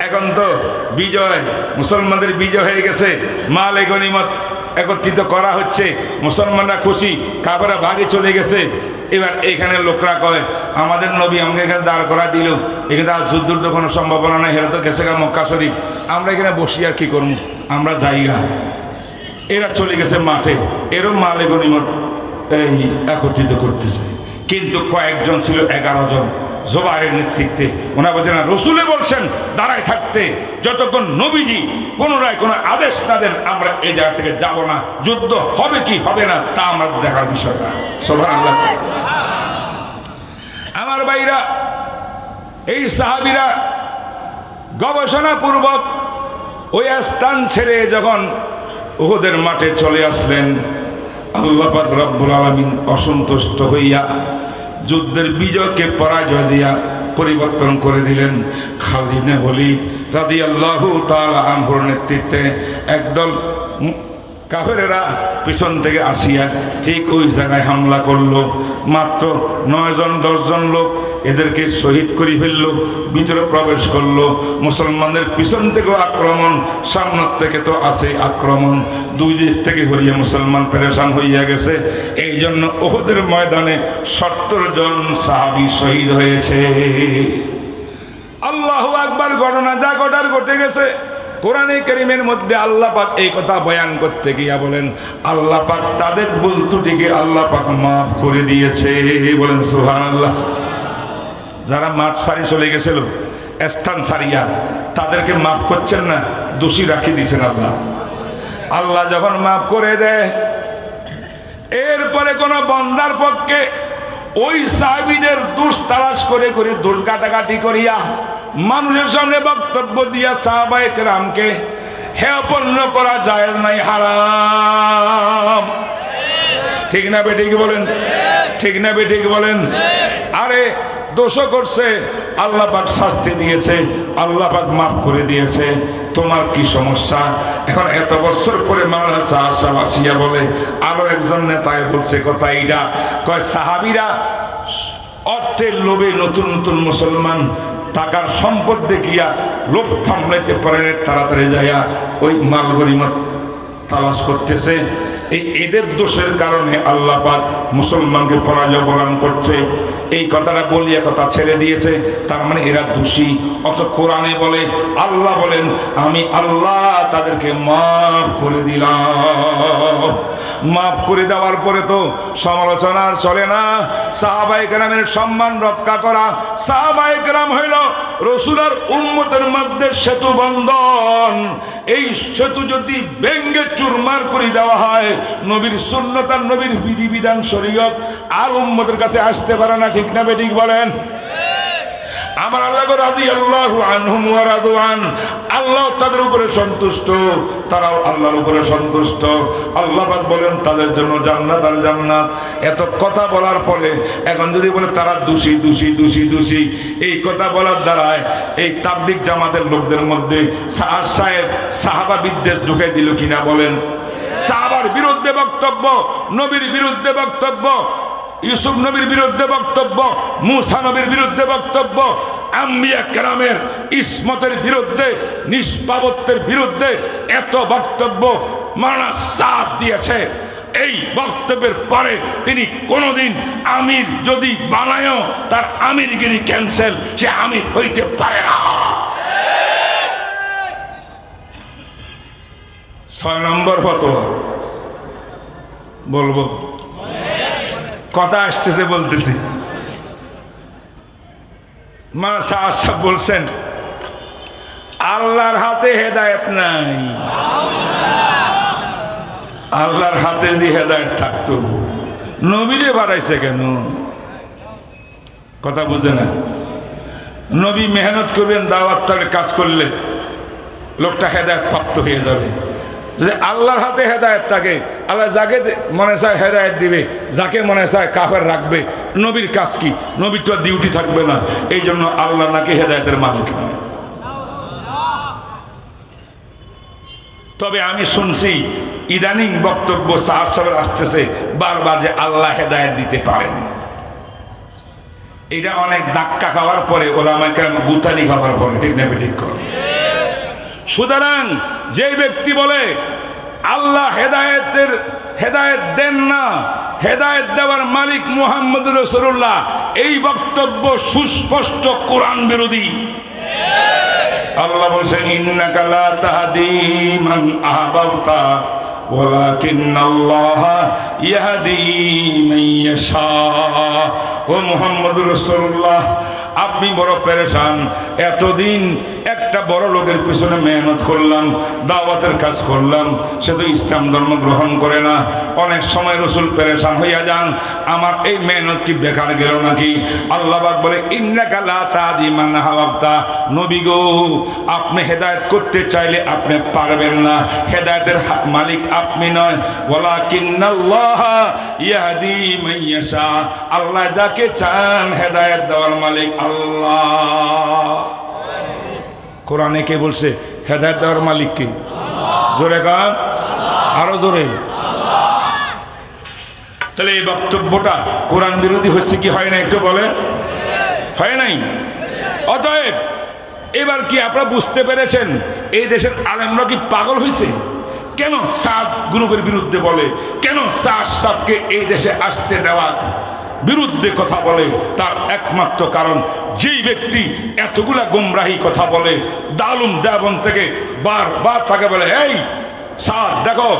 এখন তো বিজয়, মুসলমানদের বিজয় হয়ে গেছে, মালে গনিমত একত্রিত করা হচ্ছে, মুসলমানরা খুশি, কাফেররা ভাগে চলে গেছে। এবার এখানে লোকরা কয় আমাদের নবী আমাকে এখানে দাঁড় করা দিল, এখানে আর যুদ্ধের তো কোনো সম্ভাবনা নেই, হেরা তো গেছে গা মক্কা শরীফ, আমরা এখানে বসি আর কি করবো, আমরা জায়গা। এরা চলে গেছে মাঠে, এরও মালে গনিমত এই একত্রিত করতেছে। কিন্তু কয়েকজন ছিল 11 জন জোবাইরের নেতৃত্বে। ওনারা বলছেন না, রসুলে বলছেন দাঁড়ায় থাকতে, যতক্ষণ নবীজি পুনরায় কোনো আদেশ না দেন আমরা এই জায়গা থেকে যাব না। যুদ্ধ হবে কি হবে না তা আমরা দেখার বিষয় না। সুবহানাল্লাহ। আমার ভাইরা, এই সাহাবীরা গবেষণাপূর্বক ওই স্থান ছেড়ে যখন উহুদের মাঠে চলে আসলেন, আল্লাহ পাক রব্বুল আলামিন অসন্তুষ্ট হইয়া যুদ্ধের বিজয়কে পরাজয় দিয়া পরিবর্তন করে দিলেন। খালিদ ইবনে ওলীদ রাদিয়াল্লাহু তাআলা আনহুর নেতৃত্বে একদল কাফেরেরা পিছন থেকে আসিয়া ঠিক ওই জায়গায় হামলা করলো। মাত্র 9 জন 10 জন লোক এদেরকে শহীদ করে ফেলল, ভিতরে প্রবেশ করলো। মুসলমানদের পিছন থেকেও আক্রমণ, সামনের থেকে তো আছে আক্রমণ, দুই দিক থেকে হইয়া মুসলমান পেরেশান হইয়া গেছে। এই জন্য উহুদের ময়দানে 70 জন সাহাবী শহীদ হয়েছে। আল্লাহু আকবার। ঘটনা যা ঘটার ঘটে গেছে। কোরআনে কারীমের মধ্যে আল্লাহ পাক এই কথা বয়ান করতে গিয়া বলেন আল্লাহ পাক তাদের ভুল ত্রুটিকে আল্লাহ পাক মাফ করে দিয়েছে। বলেন সুবহানাল্লাহ। যারা মাঠ সারি চলে গেছিল স্থান সারিয়া, তাদেরকে মাফ করছেন না, দোষী রাখি দিয়েছেন আল্লাহ। আল্লাহ যখন মাফ করে দেয়, এরপরে কোন বান্দার পক্ষে ওই সাহাবীদের দোষ তালাশ করে করে দোষ কাটাকাটি করিয়া মানুষের সামনে বক্তব্য দিয়া সাহাবায়ে কেরামকে হেয়পন্ন করা জায়েজ নাই, হারাম। ঠিক না বেঠিক বলেন? ঠিক না বেঠিক বলেন? আরে দোষও করছে, আল্লাহ পাক শাস্তি দিয়েছে, আল্লাহ পাক মাফ করে দিয়েছে, তোমার কি সমস্যা? এখন এত বছর পরে মাওলানা সাহেব আসিয়া বলে, আরো একজন নেতায় বলছে কথা এইটা, কয় সাহাবীরা অর্থের লোভে নতুন নতুন মুসলমান টাকার সম্পদ দেখিয়া লোভ সামলাইতে পারে, তাড়াতাড়ি যাইয়া ওই মাল গনিমত তালাশ করতেছে। এদের দোষের কারণে আল্লাহ পাক মুসলমানকে পরাজয় প্রদান করছে। এই কথাটা বলিয়া কথা ছেড়ে দিয়েছে, তার মানে এরা দোষী। অত কোরআনে বলে, আল্লাহ বলেন আমি আল্লাহ তাদেরকে মাফ করে দিলাম। মাফ করে দেওয়ার পরে তো সমালোচনা আর চলে না। সাহাবায়ে কেরামের সম্মান রক্ষা করা। সাহাবায়ে কেরাম হইল রাসূলের উম্মতের মধ্যে সেতু বন্ধন। এই সেতু যদি ভেঙ্গে চুরমার করে দেওয়া হয়, নবীর সুন্নাত আর নবীর বিধিবিধান শরীয়ত আর উম্মতের কাছে আসতে পারে না। ঠিক না বেঠিক বলেন? আমার আল্লাহ রাদিয়াল্লাহু আনহুম ওয়া রাদওয়ান, আল্লাহ তাদের উপরে সন্তুষ্ট, তারাও আল্লাহর উপরে সন্তুষ্ট। আল্লাহ পাক বলেন তাদের জন্য জান্নাত আর জান্নাত। এত কথা বলার পরে এখন যদি বলে তারা দোষী দোষী দোষী দোষী, এই কথা বলার দ্বারায় এই তাবলীগ জামাতের লোকদের মধ্যে সাহেব সাহাবা বিদ্বেষ ঢুকাই দিল কিনা বলেন? সাহাবার বিরুদ্ধে বক্তব্য, নবীর বিরুদ্ধে বক্তব্য, ইউসুফ নবীর বিরুদ্ধে বক্তব্য, মুসা নবীর বিরুদ্ধে বক্তব্য, আম্বিয়া কেরামের ইসমতের বিরুদ্ধে, নিষ্পাপত্বের বিরুদ্ধে এত বক্তব্য মাওলানা সাহেব দিয়েছে। এই বক্তব্যের পরে তিনি কোনোদিন আমির যদি বানায়ও তার আমিরগিরি ক্যান্সেল, সে আমির হইতে পারে না। 6 নম্বর ফতোয়া বলবো, কথা আসতেছে বলতেছি। মাওলানা সাহেব বলছেন আল্লাহর হাতে হেদায়েত নাই। আল্লাহর হাতে যদি হেদায়েত থাকতো নবীরে বাড়াইছে কেন? কথা বুঝে না? নবী মেহনত করবেন, দাওয়াত কাজ করলে লোকটা হেদায়েত প্রাপ্ত হয়ে যাবে। যদি আল্লাহর হাতে হেদায়েত থাকে, আল্লাহ যাকে মনে চায় হেদায়েত দিবে, যাকে মনে চায় কাফের রাখবে। নবীর কাজ কি? নবীর তো ডিউটি থাকবে না, এই জন্য আল্লাহ নাকি হেদায়েতের মালিক নয়। তবে আমি শুনছি ইদানিং বক্তব্য সাহাবাদের আসতেছে বারবার যে আল্লাহ হেদায়েত দিতে পারেন। এটা অনেক ধাক্কা খাওয়ার পরে ওলামায়ে কেরাম গুতালি খাওয়ার পরে, ঠিক না ঠিক করে। সুতরাং যে ব্যক্তি বলে আল্লাহ হেদায়েত দেন না, হেদায়েত দেওয়ার মালিক মুহাম্মদুর রাসূলুল্লাহ, এই বক্তব্য সুস্পষ্ট কোরআন বিরোধী। আল্লাহ বলেছেন ইন্নাকা লা তাহদি মান আহবাবতা ওয়ালাকিন্নাল্লাহ ইয়াহদি মান ইয়াশা। ও মুহাম্মদুর রাসূলুল্লাহ, আপনি বড় পেরেশান। এতদিন একটা বড় লোকের পিছনে মেহনত করলাম, দাওয়াতের কাজ করলাম, সে তো ইসলাম ধর্ম গ্রহণ করে না। অনেক সময় রসুল পেরেশান হইয়া যান, আমার এই মেহনত কি বেকার গেল নাকি? আল্লাহ পাক বলে ইন্নাকা লা তাহদি মান আহবাবতা, নবী গো, আপনি হেদায়েত করতে চাইলে আপনি পারবেন না, হেদায়েতের মালিক আপনি নয়। ওয়ালাকিন্নাল্লাহ ইয়াহদি মান ইয়াশা, আল্লাহ যাকে চান হেদায়েত দেওয়ার মালিক আল্লাহ। কোরআনে কে বলছে হেদায়েত দেওয়ার মালিক কে? জোরে গান, আরো জোরে। তাহলে এই বক্তব্যটা কোরআন বিরোধী হচ্ছে কি হয় না? একটু বলে হয় নাই? অতএব এবার কি আপনারা বুঝতে পেরেছেন এই দেশের আলেমরা কি পাগল হয়েছে? কেন সাদ গ্রুপের বিরুদ্ধে বলে, কেন সাদ সাহেবকে এই দেশে আসতে দেওয়ার বিরুদ্ধে কথা বলে? তার একমাত্র কারণ, যেই ব্যক্তি এতগুলা গুমরাহি কথা বলে, দারুল দেওবন্দ থেকে বারবার তাকে বলে এই সাদ দেখো,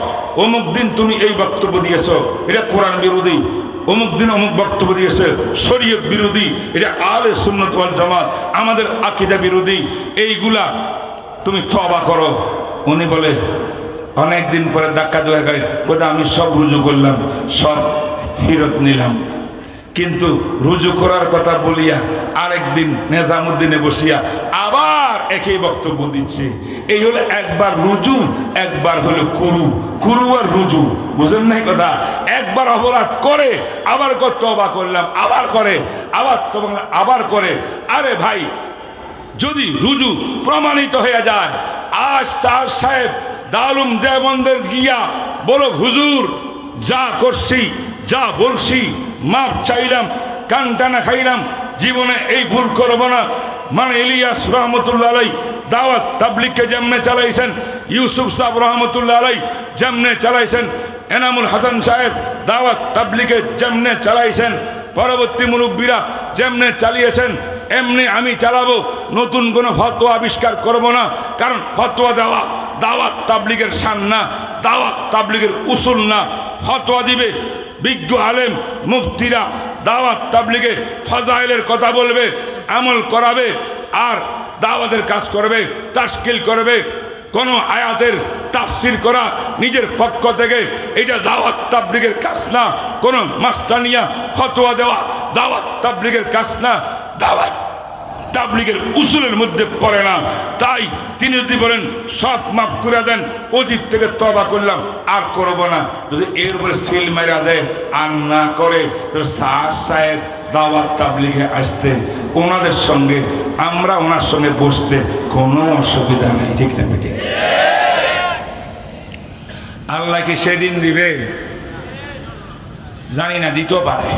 অমুক দিন তুমি এই বক্তব্য দিয়েছো, এটা কোরআন বিরোধী। অমুক দিন অমুক বক্তব্য দিয়েছে, শরীয়ত বিরোধী, এটা আহলে সুন্নাত ওয়াল জামাত, আমাদের আকীদা বিরোধী, এইগুলা তুমি তওবা করো। উনি বলে অনেক দিন পরে ধাক্কা দেওয়া গায়ে কোথা আমি সব রুজু করলাম, সব ফেরত নিলাম। কিন্তু রুজু করার কথা বলিয়া আরেকদিন নিজামুদ্দিনে বসিয়া আবার একই বক্তব্য দিচ্ছে। এই হলো একবার রুজু, একবার হলো কুরু আর রুজু, বুঝেন নাই কথা? একবার অপরাধ করে আবার তওবা করলাম, আবার করে আবার তওবা, আবার করে। আরে ভাই, যদি রুজু প্রমাণিত হয়ে যায়, আজ স্যার সাহেব দারুল দেওবন্দের গিয়া বলো হুজুর যা করছি, যা বলছি, মাপ চাইলাম, কান টানা খাইলাম, জীবনে এই ভুল করবো না। মানে ইলিয়াস রহমতুল্লাহ আলাই দাওয়াত তাবলিগকে যেমনে চালাইছেন, ইউসুফ সাহেব রহমতুল্লাহ আলাই যেমনে চালাইছেন, এনামুল হাসান সাহেব দাওয়াত তাবলিগে যেমনে চালাইছেন, পরবর্তী মুরব্বীরা যেমনে চালিয়েছেন, এমনি আমি চালাবো। নতুন কোনো ফতোয়া আবিষ্কার করব না, কারণ ফতোয়া দেওয়া দাওয়াত তাবলিগের শান না, দাওয়াত তাবলিগের উসুল না। ফতোয়া দিবে বিজ্ঞ আলেম মুফতিরা, দাওয়াত তাবলিগে ফাজাইলের কথা বলবে, আমল করাবে, আর দাওয়াতের কাজ করবে, তাশকিল করবে। কোনো আয়াতের তাফসির করা নিজের পক্ষ থেকে, এটা দাওয়াত তাবলিগের কাজ না। কোনো মাস্তানিয়া ফতোয়া দেওয়া দাওয়াত তাবলিগের কাজ না, দাওয়াত তাবলিগের উসুলের মধ্যে পড়ে না। তাই তিনি যদি বলেন সব মাফ করে দেন, অতীত থেকে তওবা করলাম, আর করব না, যদি এর উপরে সিল মারা দেয় আর না করে, তো সাহাব সাহেব দাওয়াত তাবলিগে আসতে, ওনাদের সঙ্গে আমরা ওনার সঙ্গে বসতে কোনো অসুবিধা নেই, ঠিক না ঠিক? আল্লাহ কি সেদিন দিবে? জানি না, দিতেও পারে,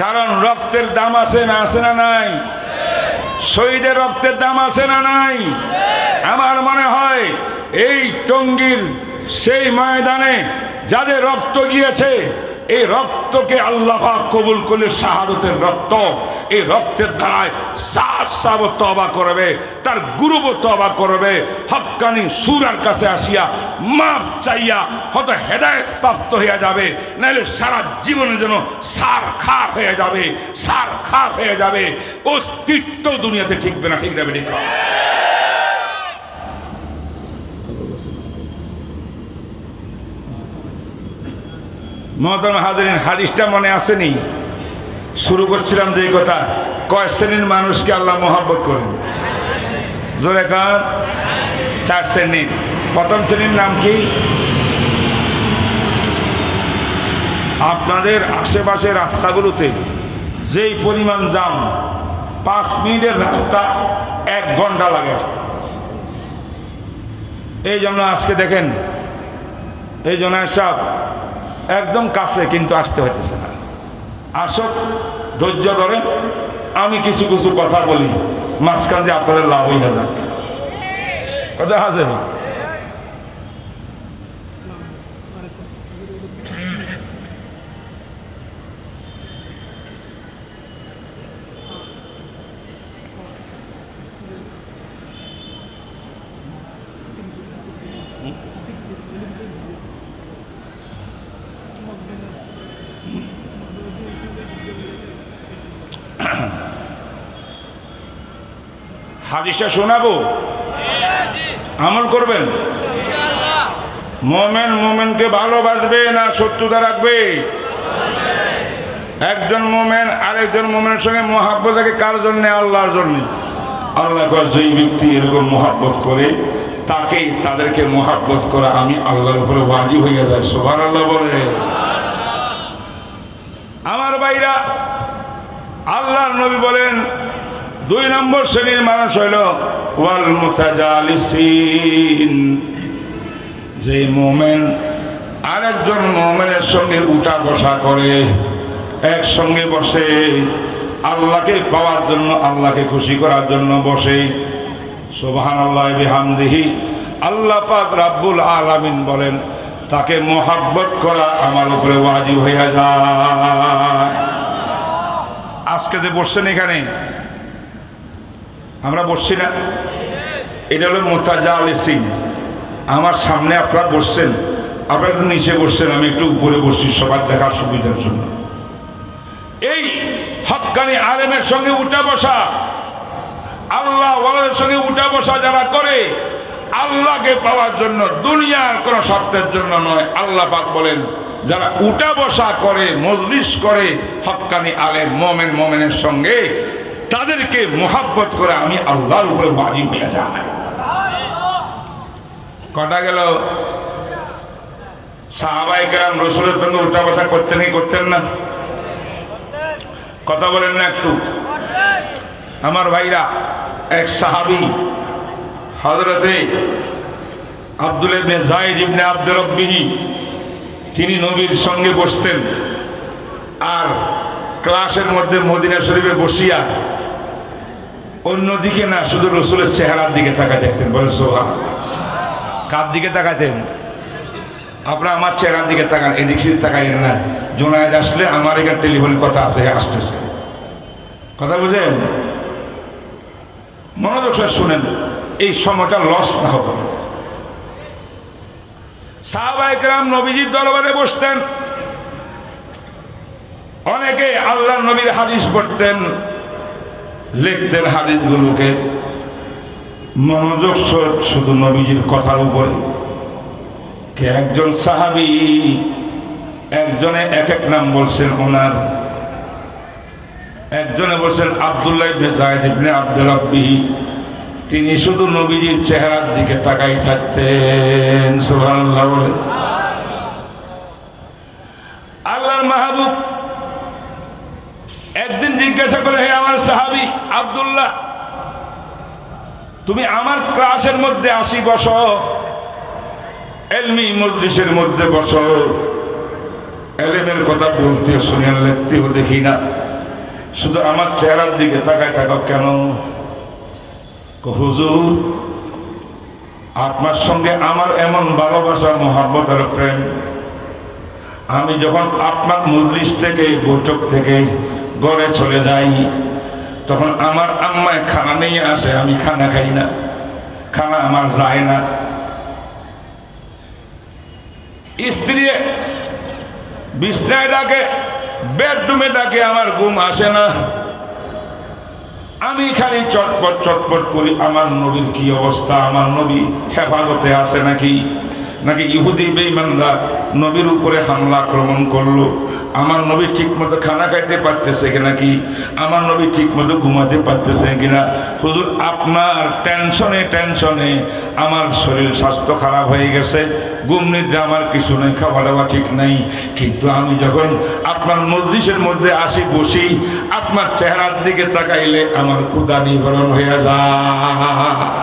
কারণ রক্তের দাম আছে না, আছে না নাই? শহীদের রক্তের দাম আছে না নাই? আমার মনে হয় এই টঙ্গীর সেই ময়দানে যাদের রক্ত গিয়েছে, এই রক্তকে আল্লাহ পাক কবুল করলে শাহাদতের রক্ত, এই রক্তের ধারায় সাহাব তওবা করবে, তার গ্রুপ তওবা করবে, হক্কানি সূরার কাছে আসিয়া মাপ চাইয়া হয়তো হেদায়েত প্রাপ্ত হয়ে যাবে, নাহলে সারা জীবনের জন্য সার খার হয়ে যাবে, সার খার হয়ে যাবে, অস্তিত্ব দুনিয়াতে ঠিকবে না, ঠিক যাবে, ঠিক? মহতরম হাজরিন, হাদিসটা মনে আসেনি? শুরু করছিলাম যে কথা, কয় শ্রেণীর মানুষকে আল্লাহ মহব্বত করেন? জোরে কান, 4 শ্রেণীর। প্রথম শ্রেণীর নাম কি? আপনাদের আশেপাশের রাস্তাগুলোতে যেই পরিমাণ জাম, 5 মিনিটের রাস্তা 1 ঘন্টা লাগে আসতে। এই জন্য আজকে দেখেন এই জোনায়ের সাহেব একদম কাছে, কিন্তু আসতে হইতেছে না। আসক, ধৈর্য ধরেন, আমি কিছু কিছু কথা বলি, মাঝখান দিয়ে আপনাদের লাভ হয়ে যাবে। কথা আছে? হাদিসটা শোনাবো, আমল করবেন। মোমেন মোমেনকে ভালোবাসবে না শত্রুতা রাখবে? একজন মোমেন আরেকজন মোমেনের সঙ্গে মহাব্বত থাকে কার জন্য? আল্লাহর জন্য। আল্লাহ যেই ব্যক্তি এরকম মহাব্বত করে তাদেরকে মহাব্বত করা আমি আল্লাহর উপরে ওয়াজিব হয়ে যায়। সুবহানাল্লাহ বলে। আমার ভাইরা, আল্লাহর নবী বলেন 2 নম্বর শ্রেণীর মানুষ হইল ওয়াল মুতাজালিসিন, যে মোমেন আরেকজন মোমেনের সঙ্গে উঠা বসা করে, একসঙ্গে বসে, আল্লাহকে পাওয়ার জন্য, আল্লাহকে খুশি করার জন্য বসে। সুবহানাল্লাহ বিহামদিহি। আল্লাহ পাক রাব্বুল আলামিন বলেন তাকে মোহাব্বত করা আমার উপরে ওয়াজিব হয়ে যায়। আজকে যে বসছেন এখানে, আমরা বসছি না, এটা হলো মুতাজালিসিন। আমার সামনে আপনারা বসছেন, আপনারা একটু নিচে বসছেন, আমি একটু উপরে বসছি সবার দেখার সুবিধার জন্য। এই হক্কানি আলেমের সঙ্গে উঠা বসা, আল্লাহ ওয়ালাদের সঙ্গে উঠা বসা যারা করে, আল্লাহকে পাওয়ার জন্য, দুনিয়ার কোনো স্বার্থের জন্য নয়। আল্লাহ পাক বলেন যারা উঠা বসা করে, মজলিস করে হক্কানি আলেম মোমেন মোমেনের সঙ্গে, তাদেরকে মোহাব্বত করে আমি আল্লাহর উপরে ওয়াজিব হয়ে যায়। কটা গেল? সাহাবায়ে কেরাম রাসূলের সঙ্গে উঠা বসা করতেন কি করতেন না? কথা বলেন না একটু? আমার ভাইরা, এক সাহাবী হযরতে আব্দুল্লাহ ইবনে যায়েদ ইবনে আব্দুর রাব্বিহি, তিনি নবীর সঙ্গে বসতেন, আর ক্লাসের মধ্যে মদিনা শরীফে বসিয়া অন্যদিকে না, শুধু রসুলের চেহারার দিকে তাকায় দেখতেন। বলেন সুবহানাল্লাহ। কার দিকে তাকাতেন? আপনারা আমার চেহারার দিকে তাকান, এদিক সেদিক তাকাইন না। জোনায়েদ আসলে আমার এখানে টেলিফোনে কথা আছে, আসতেছে, কথা বুঝেন? মনোযোগ সহ শুনেন, এই সময়টা লস না হবে। সাহাবায়ে কেরাম নবীজির দরবারে বসতেন, অনেকে আল্লাহ নবীর হাদিস পড়তেন, লিখতেন হাদিসগুলোকে, মনোযোগ শুধু নবীজির কথার উপরে। কে একজন সাহাবী, একজনে এক এক নাম বলছেন ওনার। একজনে বলছেন আব্দুল্লাহ ইবনে যায়েদ ইবনে আব্দুর রাব্বিহি, তিনি শুধু নবীজির চেহারার দিকে তাকাই থাকতেন। সুবহানাল্লাহ বলেন। আল্লাহর মাহবুব একদিন জিজ্ঞাসা করে, হে আমার সাহাবী আব্দুল্লাহ, তুমি আমার ক্লাসের মধ্যে আসি বসো, এলমি মজলিসের মধ্যে বসো, এলেমের কথা বলতে শুনে লিখতেও দেখি না, শুধু আমার চেহারার দিকে তাকায় থাকো কেন? হুজুর, আপনার সঙ্গে আমার এমন ভালোবাসা, মহব্বত আর প্রেম, আমি যখন আপনার মজলিস থেকে, বৈঠক থেকে ঘরে চলে যাই, তখন আমার আম্মায় খানা নিয়ে আসে, আমি খানা খাই না, খানা আমার যায় না। স্ত্রী বিছনায় ডাকে, বেডরুমে ডাকে, আমার ঘুম আসে না। আমি খালি চটপট চটপট করি, আমার নবীর কি অবস্থা, আমার নবী হেফাজতে আছে নাকি, নাকি ইহুদি বেঈমানরা নবীর উপরে হামলা আক্রমণ করলো, আমার নবী ঠিক মতো খানা খাইতে পারতেছে কিনা, কি আমার নবী ঠিক মতো ঘুমাতে পারতেছে কিনা। হুজুর আপনার টেনশনে আমার শরীর স্বাস্থ্য খারাপ হয়ে গেছে, ঘুম নিদ্রা আমার কিছু নেই, খাওয়া দাওয়া ঠিক নাই, কিন্তু আমি যখন আপনার মজলিসের মধ্যে আসি বসি, আপনার চেহারার দিকে তাকাইলে আমার ক্ষুধা নিবারণ হয়ে যায়।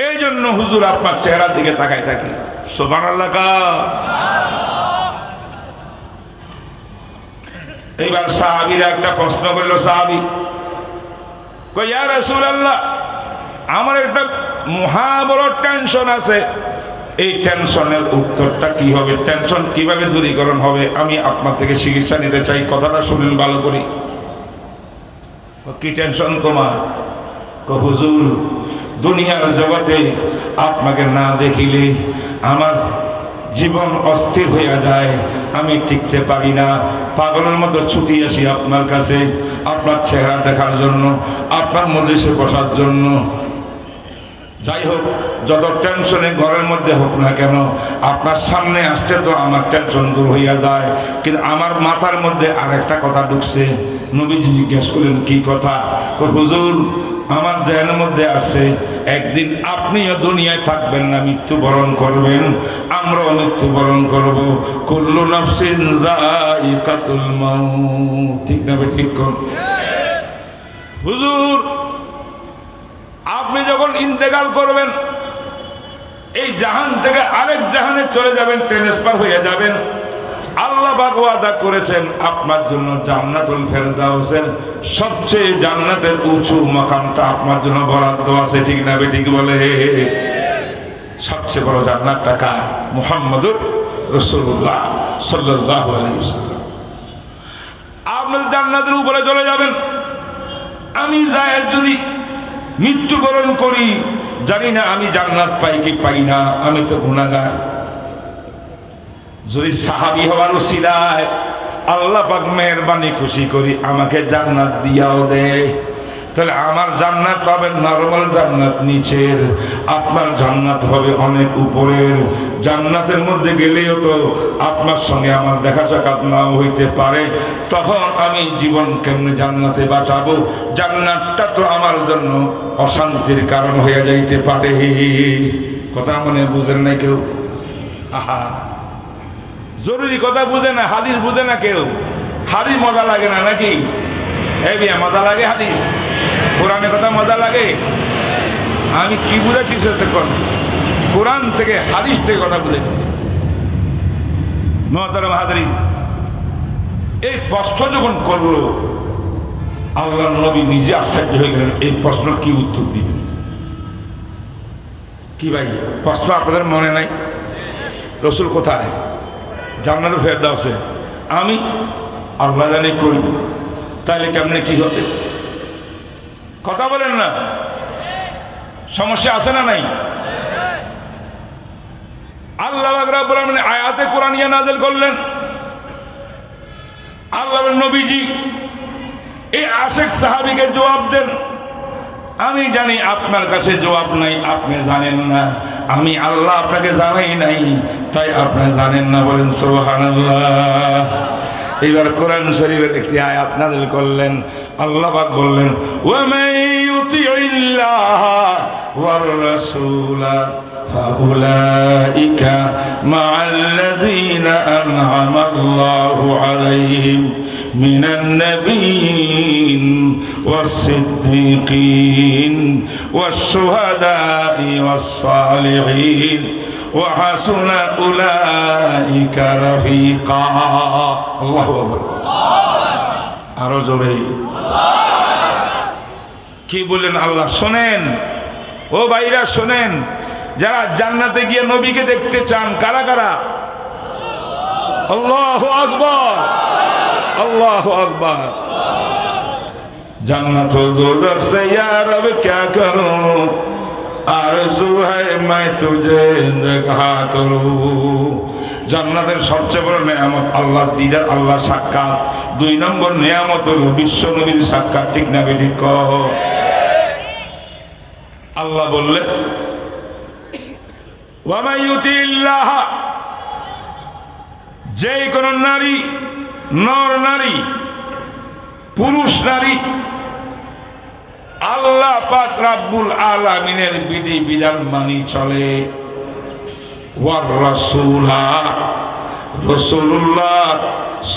এই জন্য হুজুর আপনার চেহারার দিকে তাকাই থাকি। সুবহানাল্লাহ। এইবার সাহাবীরা একটা প্রশ্ন করলো, সাহাবী কই ইয়া রাসূলুল্লাহ, আমার একটা মহা বড় টেনশন আছে, এই টেনশনের উত্তরটা কি হবে, টেনশন কিভাবে দূরীকরণ হবে, আমি আপনার থেকে চিকিৎসা নিতে চাই, কথাটা শুনুন ভালো করে। কি টেনশন তোমার? হুজুর দুনিয়ার জগতে আপনাকে না দেখিলে আমার জীবন অস্থির হইয়া যায়, আমি টিকতে পারি না, পাগলের মতো ছুটি আসি আপনার কাছে আপনার চেহারা দেখার জন্য, আপনার মজলিসে বসার জন্য। যাই হোক, যত টেনশনে ঘরের মধ্যে হোক না কেন, আপনার সামনে আসতে তো আমার টেনশন দূর হইয়া যায়। কিন্তু আমার মাথার মধ্যে আরেকটা কথা ঢুকছে। নবীজি জিজ্ঞেস করলেন কি কথা? হুজুর আমার দেহের মধ্যে আছে, একদিন আপনিও দুনিয়ায় থাকবেন না, মৃত্যুবরণ করবেন, আমরাও মৃত্যুবরণ করব। কুল্লু নাফসিন যায়িকাতুল মাউত। ঠিক না ঠিক কোন? হুজুর আপনি যখন ইন্তেকাল করবেন, এই জাহান থেকে আরেক জাহানে চলে যাবেন, ট্রান্সফার হয়ে যাবেন। আল্লাহ পাক ওয়াদা করেছেন আপনার জন্য জান্নাতুল ফেরদাউসের সবচেয়ে জান্নাতের উঁচু মাকামটা আপনার জন্য বরাদ্দ আছে। ঠিক না ঠিক বলে? সবচেয়ে বড় জান্নাতটা কার? মুহাম্মদুর রাসূলুল্লাহ সাল্লাল্লাহু আলাইহি ওয়াসাল্লাম। আপনি জান্নাতের উপরে চলে যাবেন। আমি যায়ের যদি মৃত্যুবরণ করি, জানি না আমি জান্নাত পাই কি পাই না, আমি তো গুনাহগার। যদি সাহাবী হওয়ার উসিলায় আল্লাহ পাক মেহেরবানি খুশি করি আমাকে জান্নাত দিয়াও দেয়, তাহলে আমার জান্নাত পাবেন নরমাল জান্নাত নিচের, আপনার জান্নাত হবে অনেক উপরের। জান্নাতের মধ্যে গেলেও তো আপনার সঙ্গে আমার দেখা সাক্ষাৎ নাও হইতে পারে, তখন আমি জীবন কেমনে জান্নাতে বাঁচাবো? জান্নাতটা তো আমার জন্য অশান্তির কারণ হয়ে যাইতে পারে। কথা মনে বুঝেন না কেউ? আহা, জরুরি কথা বুঝে না, হাদিস বুঝে না কেউ। হাদিস মজা লাগে না নাকি? এই বিয়া মজা লাগে হাদিস? কোরআনের কথা মজা লাগে? আমি কি বুঝাইতেছি তখন? কোরআন থেকে হাদিস থেকে কথা বুঝাইতেছি। মুহতারাম হাজরিন, এই প্রশ্ন যখন করলো, আল্লাহ নবী নিজে আশ্চর্য হয়ে গেলেন, এই প্রশ্ন কি উত্তর দিবেন। কি ভাই প্রশ্ন আপনাদের মনে নাই? রসুল কোথায়? জান্নাতে ফেরদাউসে। আমি আল্লাহ জানি করি, তাহলে কেমনে কি হবে? কথা বলেন না, সমস্যা আছে না নাই? আল্লাহ রাব্বুল আলামিন আয়াতে কোরআনিয়া নাযিল করলেন। আল্লাহ নবীজি এই আশিক সাহাবীকে জবাব দেন, আমি জানি আপনার কাছে জবাব নাই, আপনি জানেন না, আমি আল্লাহ আপনাকে জানাই নাই, তাই আপনি জানেন না। বলেন সুবহানাল্লাহ। এবার কোরআন শরীফের একটি আয়াত নাযিল করলেন। আল্লাহ পাক বললেন, ওয়া মান ইউতিইল্লাহ ওয়ার রাসূলা ফাউলাইকা মা'আল্লাযীনা আন'আমাল্লাহু আলাইহিম মিনান নাবিয়্যিন ওয়াস-সিদ্দীকিন ওয়াশ-শুহাদা'i ওয়াস-সালিহিন ওয়া হাসুনা উলাইকা রাফীকা। আল্লাহু আকবার। আরো জোরে কি বলেন আল্লাহ? শোনেন ও ভাইরা, শোনেন, যারা জান্নাতে গিয়ে নবীকে দেখতে চান, কারা কারা? আল্লাহু আকবার, আল্লাহু আকবার। জান্নাত দোজখ से या रब क्या करूं, आरज़ू है मैं तुझे देखा करूं। জান্নাতের সবচেয়ে বড় নিয়ামত আল্লাহর দিদার, আল্লাহ সাক্ষাৎ। 2 নম্বর নিয়ামত হলো বিশ্ব নবীর সাক্ষাৎ। ঠিক না বেঠিক? আল্লাহ বললেন ওয়া মান ইউতিল্লাহ, যে কোন নারী, নর নারী, পুরুষ নারী আল্লাহ পাক রব্বুল আলামিনের বিধি বিধান মানি চলে, ওয়ার রাসূলা, রাসূলুল্লাহ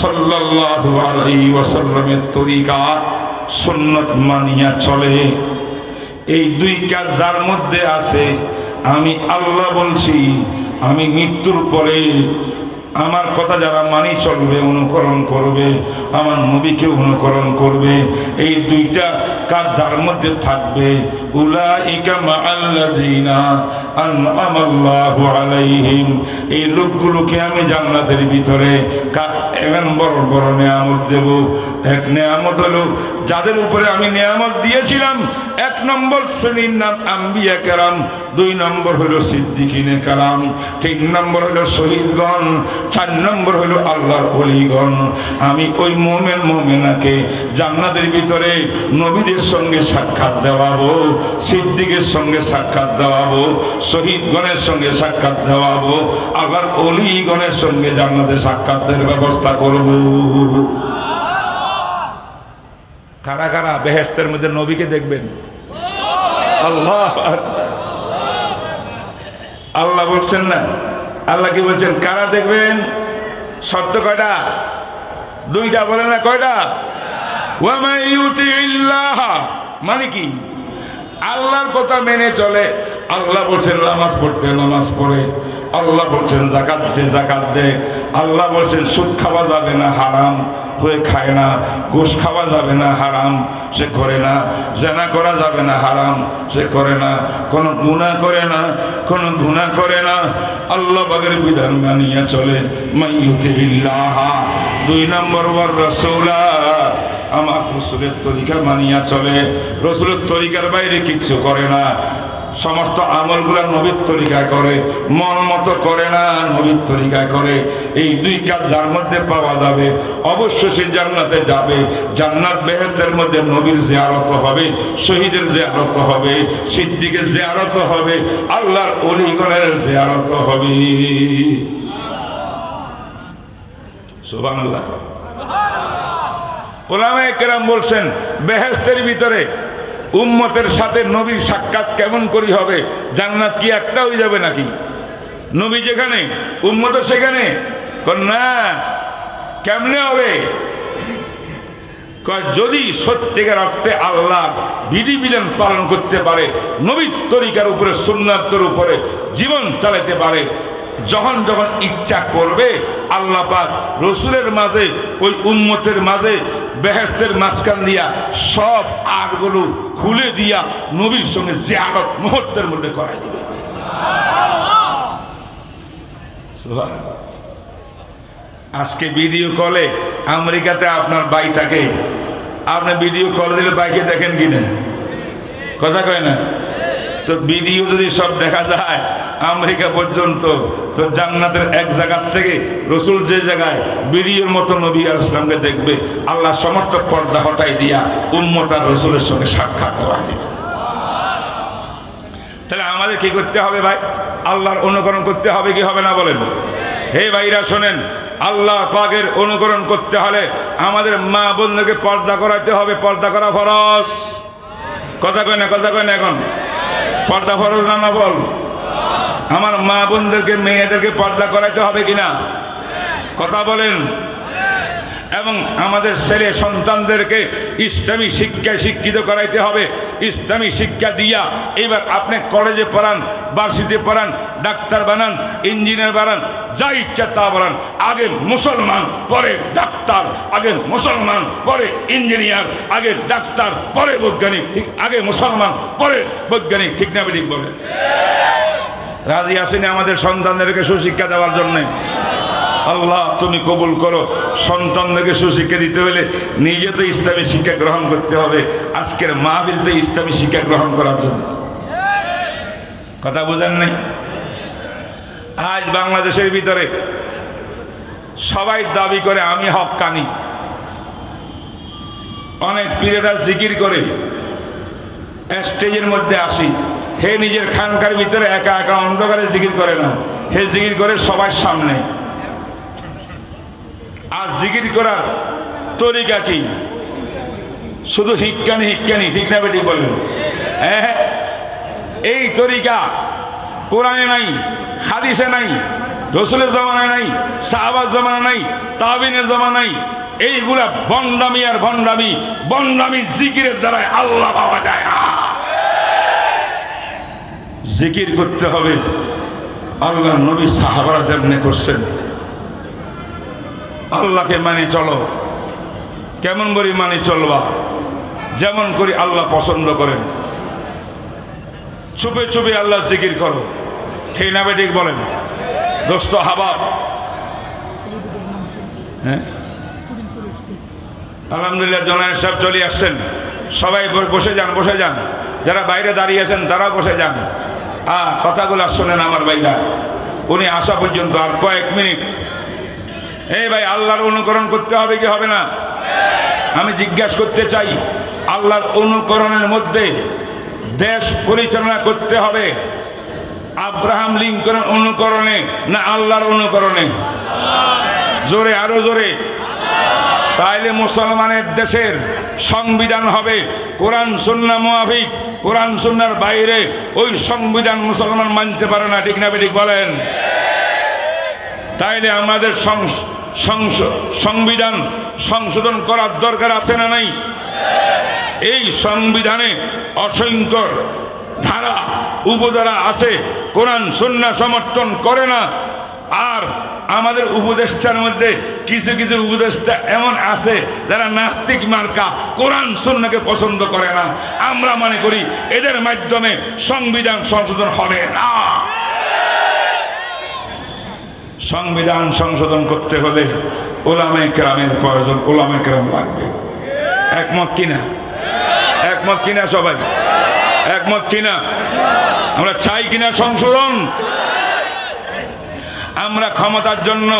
সাল্লাল্লাহু আলাইহি ওয়াসাল্লামের তরিকা সুন্নাত মানিয়া চলে, এই দুই কাজ যার মধ্যে আছে, আমি আল্লাহ বলছি, আমি মৃত্যুর পরে আমার কথা যারা মানি চলবে, অনুকরণ করবে, আমার নবীকে অনুকরণ করবে, এই দুইটা কাজ যার মধ্যে থাকবে, উলাইকা মাআল্লাযিনা আনআমাল্লাহু আলাইহিম, এই লোকগুলোকে আমি জান্নাতের ভিতরে এমন বড় বড় নিয়ামত দেব। এক নিয়ামত হলো যাদের উপরে আমি নিয়ামত দিয়েছিলাম, এক নম্বর শ্রেণীর নাম আম্বিয়া কেরাম, দুই নম্বর হলো সিদ্দিকিনে কেরাম, তিন নম্বর হলো শহীদগণ, চার নম্বর হলো আল্লাহর ওলিগণ। আমি ওই মোমেন মোমেনাকে জান্নাতের ভিতরে নবীদের সঙ্গে সাক্ষাৎ দেওয়াবো, সিদ্দিকের সঙ্গে সাক্ষাৎ দেওয়াবো, শহীদগণের সঙ্গে সাক্ষাৎ দেওয়াবো, আল্লাহর ওলিগণের সঙ্গে জান্নাতে সাক্ষাতের ব্যবস্থা করব। কারা কারা বেহেশতের মধ্যে নবীকে দেখবেন? আল্লাহ আল্লাহ বলছেন না, আল্লাহ কি বলছেন? কারা দেখবেন? শর্ত কয়টা? দুইটা, বলে না কয়টা? ওয়া মান ইউতিল্লাহ মানে কি? আল্লাহর কথা মেনে চলে। আল্লাহ বলছেন নামাজ পড়তে নামাজ পড়ে, আল্লাহ বলছেন যাকাত দিতে যাকাত দে, আল্লাহ বলছেন সুদ খাওয়া যাবে না, হারাম হয়ে খায় না, ঘুষ খাওয়া যাবে না, হারাম সে করে না, জেনা করা যাবে না, হারাম সে করে না, কোনো গুনাহ করে না, কোনো গুনাহ করে না, আল্লাহ পাকের বিধান মানিয়া চলে। মাইয়ুতিল্লাহ, দুই নম্বর ওয়ার রাসূলা, আমার রাসূলের তরিকা মানিয়া চলে, রাসূলের তরিকার বাইরে কিচ্ছু করে না, সমস্ত আমলগুলো নবীর তরিকায় করে, মন মতো করে না, নবীর তরিকায় করে। এই দুই কাজ যার মধ্যে পাওয়া যাবে, অবশ্য সে জান্নাতে যাবে। জান্নাত বেহেশতের মধ্যে নবীর জিয়ারত হবে, শহীদের জিয়ারত হবে, সিদ্দিকের জিয়ারত হবে, আল্লাহর ওলিগণের জিয়ারত হবে। সুবহানাল্লাহ। উলামায়ে কেরাম বলছেন বেহেশতের ভিতরে উম্মতের সাথে নবীর সাক্ষাৎ কেমন করি হবে? জান্নাত কি একটা হয়ে যাবে নাকি? নবী যেখানে উম্মত সেখানে? না, কেমনে হবে? যদি সত্যিকার অর্থে আল্লাহর বিধিবিধান পালন করতে পারে, নবীর তরিকার উপরে, সুন্নাতের উপরে জীবন চালাতে পারে, যখন যখন ইচ্ছা করবে আল্লাহ পাক রসুলের মাঝে, ওই উম্মতের মাঝে, বেহেশতের মাঝখান দিয়া সব আটগুলো খুলে দিয়া নবীর সঙ্গে জিয়ারত মুহূর্তের মধ্যে করাই দিবে। আজকে ভিডিও কলে আমেরিকাতে আপনার ভাই থাকে, আপনি ভিডিও কল দিলে বাইকে দেখেন কিনা? কথা কয় না তো? ভিডিও যদি সব দেখা যায় আমেরিকা পর্যন্ত, তো জান্নাতের এক জায়গার থেকে রসুল যে জায়গায় ভিডিওর মতো নবী আর ইসলামকে দেখবে, আল্লাহ সমর্থক পর্দা হটাই দিয়া উম্মত আর রসুলের সঙ্গে সাক্ষাৎ করা দিবে। তাহলে আমাদের কি করতে হবে ভাই? আল্লাহর অনুকরণ করতে হবে কি হবে না বলেন? হে ভাইরা শোনেন, আল্লাহ পাকের অনুকরণ করতে হলে আমাদের মা বোনদেরকে পর্দা করাতে হবে। পর্দা করা ফরজ। কথা কয় না? কথা কয় না? এখন পর্দা ফরজ না না বল? আমার মা বোনদেরকে, মেয়েদেরকে পর্দা করাইতে হবে কিনা? কথা বলেন। এবং আমাদের ছেলে সন্তানদেরকে ইসলামী শিক্ষায় শিক্ষিত করাইতে হবে। ইসলামী শিক্ষা দিয়া এবার আপনি কলেজে পড়ান, ভার্সিটিতে পড়ান, ডাক্তার বানান, ইঞ্জিনিয়ার বানান, যা ইচ্ছা তা বানান, আগে মুসলমান পরে ডাক্তার, আগে মুসলমান পরে ইঞ্জিনিয়ার, আগে ডাক্তার পরে বৈজ্ঞানিক, ঠিক আগে মুসলমান পরে বৈজ্ঞানিক, ঠিক না ঠিক বলে? রাজি আসেনি আমাদের সন্তানদেরকে সুশিক্ষা দেওয়ার জন্যে? আল্লাহ তুমি কবুল করো। সন্তানদেরকে সুশিক্ষা দিতে হলে নিজে তো ইসলামী শিক্ষা গ্রহণ করতে হবে। আজকের মাহফিল তো ইসলামী শিক্ষা গ্রহণ করার জন্য। কথা বুঝেন নাই? আজ বাংলাদেশের ভিতরে সবাই দাবি করে আমি হক্কানি। অনেক পীরেরা জিকির করে, স্টেজের মধ্যে আসি, হে নিজের খানকার ভিতরে একা একা অন্ধকারে জিকির করে না, হে জিকির করে সবার সামনে। আর জিকির করার তরিকা কি? শুধু হিক্কানি হিক্কানি, ঠিক না বেটি বলেন? হ্যাঁ, এই তরিকা কোরআনে নাই, হাদিসে নাই, রসুলের জমানায় নাই, সাহাবার জমানা নাই, তাবিনের জমানা নাই। এইগুলা ভণ্ডামি আর ভণ্ডামি। ভণ্ডামি জিকিরের দ্বারাই আল্লাহ পাওয়া যায় না। জিকির করতে হবে আল্লাহ নবী সাহাবারা যেমনি করছেন। আল্লাহকে মানে চলো। কেমন করে মানে চলবা? যেমন করে আল্লাহ পছন্দ করেন। চুপে চুপে আল্লাহ জিকির করো, ঠিক না বেঠিক বলেন? দোস্ত হাবাব, হ্যাঁ, আলহামদুলিল্লাহ জনায়ের সাহেব চলে আসছেন। সবাই বসে যান, বসে যান। যারা বাইরে দাঁড়িয়ে আছেন তারাও বসে যান। কথাগুলো শোনেন আমার ভাইরা। উনি আসা পর্যন্ত আর কয়েক মিনিট। এই ভাই, আল্লাহর অনুকরণ করতে হবে কি হবে না? আমি জিজ্ঞাসা করতে চাই, আল্লাহর অনুকরণের মধ্যে দেশ পরিচালনা করতে হবে আব্রাহাম লিঙ্কনের অনুকরণে না আল্লাহর অনুকরণে? জোরে, আরো জোরে। তাইলে মুসলমানের দেশের সংবিধান হবে কোরআন সুন্নাহ মুআফিক। কোরআন সুন্নাহর বাইরে ওই সংবিধান মুসলমান মানতে পারে না, ঠিক না বেঠিক বলেন? তাইলে আমাদের সংবিধান সংশোধন করার দরকার আছে না নাই? এই সংবিধানে অসংখ্য ধারা উপধারা আছে, কোরআন সুন্নাহ সমর্থন করে না। আর আমাদের উপদেষ্টার মধ্যে কিছু কিছু উপদেষ্টা এমন আছে যারা নাস্তিক মার্কা, কোরআন সুন্নাহকে পছন্দ করে না। আমরা মনে করি এদের মাধ্যমে সংবিধান সংশোধন হবে না। সংবিধান সংশোধন করতে হলে উলামায়ে কেরামের প্রয়োজন, উলামায়ে কেরাম লাগবে। একমত কিনা? একমত কিনা? সবাই একমত কিনা? আমরা চাই কিনা সংশোধন? আমরা ক্ষমতার জন্য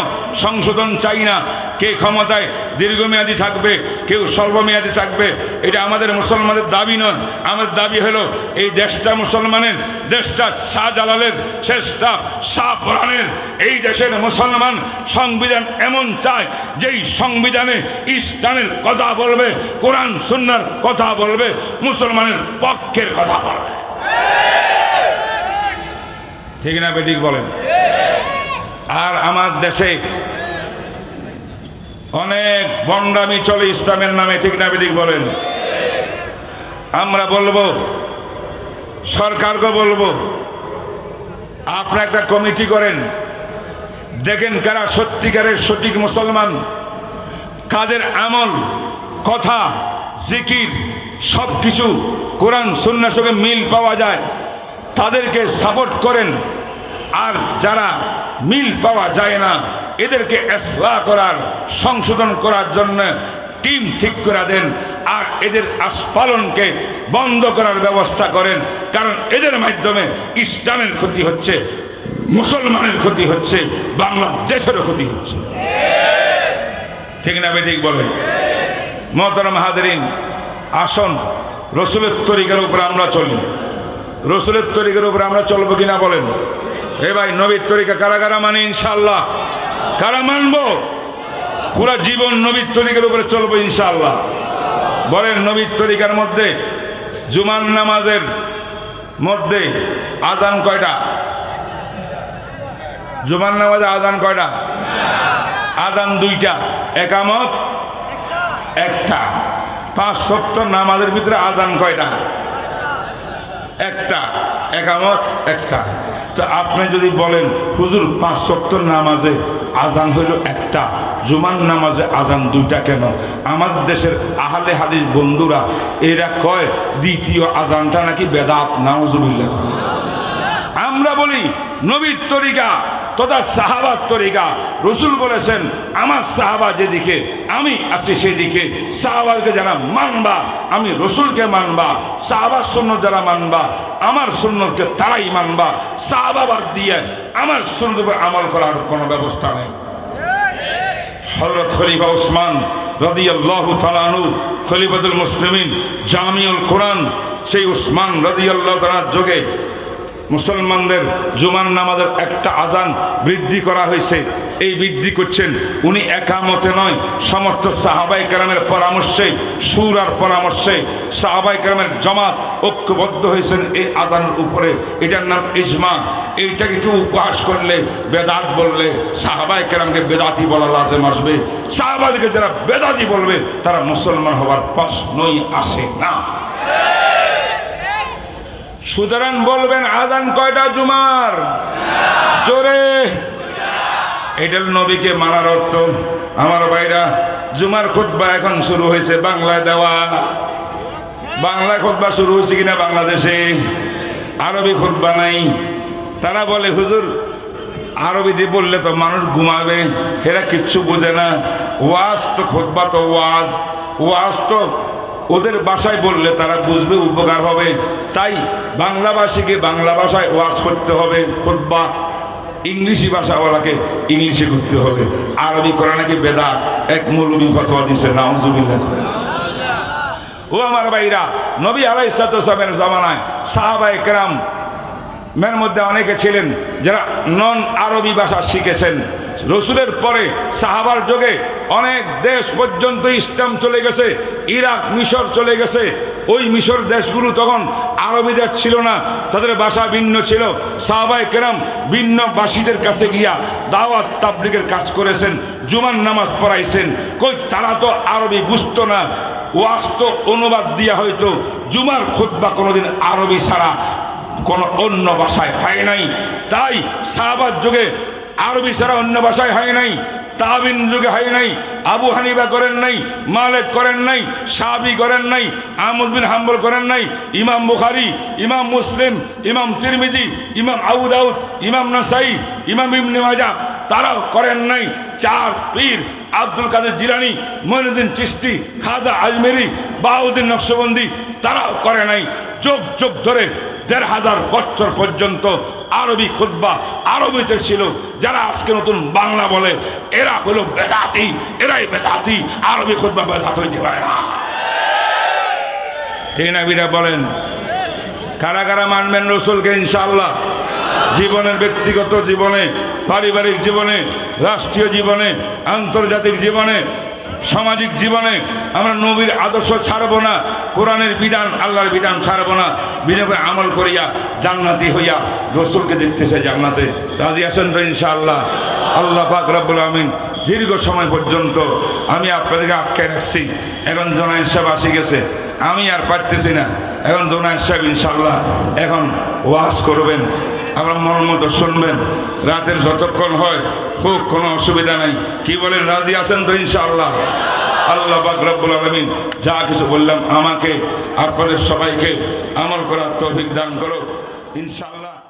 সংশোধন চাই না। কে ক্ষমতায় দীর্ঘমেয়াদী থাকবে, কেউ স্বল্পমেয়াদী থাকবে, এটা আমাদের মুসলমানের দাবি নয়। আমাদের দাবি হলো এই দেশটা মুসলমানের, দেশটা শাহজালালের, শেষটা শাহপরানের। এই দেশের মুসলমান সংবিধান এমন চায় যেই সংবিধানে ইসলামের কথা বলবে, কোরআন সুন্নাহর কথা বলবে, মুসলমানের পক্ষের কথা বলবে। ঠিক না বেঠিক বলেন? আর আমার দেশে অনেক ভণ্ডামি চলে ইসলামের নামে, ঠিক না বেঠিক বলেন? আমরা বলবো, সরকারকে বলবো, আপনারা একটা কমিটি করেন, দেখেন কারা সত্যিকারের সঠিক মুসলমান, কাদের আমল, কথা, জিকির সব কিছু কোরআন সুন্নাহর সঙ্গে মিল পাওয়া যায়, তাদেরকে সাপোর্ট করেন। আর যারা মিল পাওয়া যায় না, এদেরকে ইসলাহ করার, সংশোধন করার জন্য টিম ঠিক করে দেন। আর এদের আস্ফালনকে বন্ধ করার ব্যবস্থা করেন, কারণ এদের মাধ্যমে ইসলামের ক্ষতি হচ্ছে, মুসলমানের ক্ষতি হচ্ছে, বাংলাদেশেরও ক্ষতি হচ্ছে। ঠিক না বেঠিক বলেন? মোহতারাম হাজরিন, আসুন রসুলের তরিকার উপরে আমরা চলি। রসুলের তরিকার উপরে আমরা চলবো কিনা বলেন? এ ভাই, নবীর তরিকা কারা কারা মানে? ইনশাআল্লাহ কারা মানবো? পুরা জীবন নবীর তরিকার উপরে চলবো ইনশাআল্লাহ। বলেন, নবীর তরিকার মধ্যে জুমার নামাজের মধ্যে আজান কয়টা? জুমার নামাজে আজান কয়টা? আজান দুইটা, একামত একটা। 5 ওয়াক্ত নামাজের ভিতরে আজান কয়টা? একটা, একামত একটা। তো আপনি যদি বলেন হুজুর 5 ওয়াক্ত নামাজে আজান হইল একটা, জুমার নামাজে আজান দুইটা কেন? আমাদের দেশের আহলে হাদিস বন্ধুরা এরা কয় দ্বিতীয় আজানটা নাকি বেদাত। নাউজুবিল্লাহ। আমরা বলি নবীর তরিকা তথা সাহাবার তরিকা। রসুল বলেছেন, আমার সাহাবা যেদিকে আমি আছি সেদিকে। সাহাবাকে যারা মানবা, আমি রসুলকে মানবা। সাহাবার সুন্নত যারা মানবা, আমার সুন্নতকে তারাই মানবা। সাহাবা বাদ দিয়ে আমার সুন্নত উপর আমল করার কোনো ব্যবস্থা নেই। হযরত খলিফা উসমান রাদিয়াল্লাহু তাআলা আনহু খলিফাতুল মুসলিমিন জামিউল কোরআন সেই উসমান রাদিয়াল্লাহু তাআলার যুগে মুসলমানদের জুমার নামাজের একটা আজান বৃদ্ধি করা হয়েছে। এই বৃদ্ধি করছেন উনি একামতে নয়, সমস্ত সাহাবাই কেরামের পরামর্শে, সুরার পরামর্শে সাহাবাই কেরামের জামাত ঐক্যবদ্ধ হয়েছেন এই আজানের উপরে। এটার নাম ইজমা। এইটাকে কেউ উপহাস করলে, বেদাত বললে, সাহাবাই কেরামকে বেদাতি বলা লাজেম আসবে। সাহাবাদিকে যারা বেদাতি বলবে তারা মুসলমান হওয়ার প্রশ্নই আসে না। সুতরাং বলবেন আজান কয়টা জুমার? জোরে। এটা নবীকে মানার অর্থ। আমার ভাইরা, জুমার খুতবা এখন শুরু হয়েছে বাংলায় দেওয়া। বাংলায় খুতবা শুরু হয়েছে কিনা বাংলাদেশে? আরবি খুতবা নাই। তারা বলে হুজুর আরবিতে বললে তো মানুষ ঘুমাবে, এরা কিচ্ছু বোঝে না। ওয়াজ তো খুতবা তো ওয়াজ, ওয়াজ তো ওদের ভাষায় বললে তারা বুঝবে, উপকার হবে। তাই বাংলা ভাষীকে বাংলা ভাষায় ওয়াজ করতে হবে খুতবা, ইংলিশি ভাষাওয়ালাকে ইংলিশে করতে হবে। আরবি করা নাকি বেদাত। এক মৌলবী ফতোয়া দিছে, নাউজুবিল্লাহ। ও আমার ভাইরা, নবী আলাইহিস সালামের জামানায় সাহাবায়ে কেরাম মের মধ্যে অনেকে ছিলেন যারা নন আরবি ভাষা শিখেছেন। রসুলের পরে সাহাবার যুগে অনেক দেশ পর্যন্ত ইসলাম চলে গেছে। ইরাক, মিশর চলে গেছে। ওই মিশর দেশগুলো তখন আরবি দেশ ছিল না, তাদের ভাষা ভিন্ন ছিল। সাহাবায়ে কেরাম ভিন্ন ভাষীদের কাছে গিয়া দাওয়াত তাবলীগের কাজ করেছেন, জুমার নামাজ পড়াইছেন। কই তারা তো আরবি বুঝতো না, ওয়াজ তো অনুবাদ দিয়া হয়তো। জুমার খুতবা কোনোদিন আরবি ছাড়া কোনো অন্য ভাষায় হয় নাই। তাই সাহাবার যুগে আরবি ছাড়া অন্য ভাষায় হয় নাই, তাবিন যুগে হয় নাই। আবু হানিফা করেন নাই, মালিক করেন নাই, শাফি করেন নাই, আহমদ বিন হাম্বল করেন নাই, ইমাম বুখারী, ইমাম মুসলিম, ইমাম তিরমিজি, ইমাম আবু দাউদ, ইমাম নাসাই, ইমাম ইবনে মাজাহ তারাও করেন নাই। চার পীর আব্দুল কাদের জিলানী, মঈনুদ্দিন চিশতি, খাজা আজমেরি, বাহাউদ্দিন নকশবন্দি তারাও করে নাই। যুগ যুগ ধরে ১,৫০০ বছর পর্যন্ত আরবি খুতবা আরবিতে ছিল। যারা আজকে নতুন বাংলা বলে এরা হলো বেদাতি, এরাই বেদাতি। আরবি খুতবা বেদাত হইতে পারে না। ঠিক না বিরা বলেন? কারা কারা মানবেন রসুলকে ইনশাআল্লাহ? জীবনের ব্যক্তিগত জীবনে, পারিবারিক জীবনে, রাষ্ট্রীয় জীবনে, আন্তর্জাতিক জীবনে, সামাজিক জীবনে আমরা নবীর আদর্শ ছাড়ব না, কোরআনের বিধান, আল্লাহর বিধান ছাড়ব না। বিনিময়ে আমল করিয়া জান্নাতি হইয়া রসুলকে দেখতেছে জান্নাতে। রাজি আছেন তো ইনশাআল্লাহ? আল্লাহ পাক রব্বুল আমিন দীর্ঘ সময় পর্যন্ত আমি আপনাদেরকে আটকে রাখছি। এখন জোনায়েদ সাহেব আসি গেছে, আমি আর পারতেছি না। এখন জোনায়েদ সাহেব ইনশাআল্লাহ এখন ওয়াজ করবেন, আমরা মন মতো শুনবেন। রাতের যতক্ষণ হয় হোক, কোনো অসুবিধা নাই। কি বলেন? রাজি আছেন তো ইনশাআল্লাহ? আল্লাহ পাক রব্বুল আলামিন যা কিছু বললাম আমাকে আপনাদের সবাইকে আমল করার তৌফিক দান করো ইনশাআল্লাহ।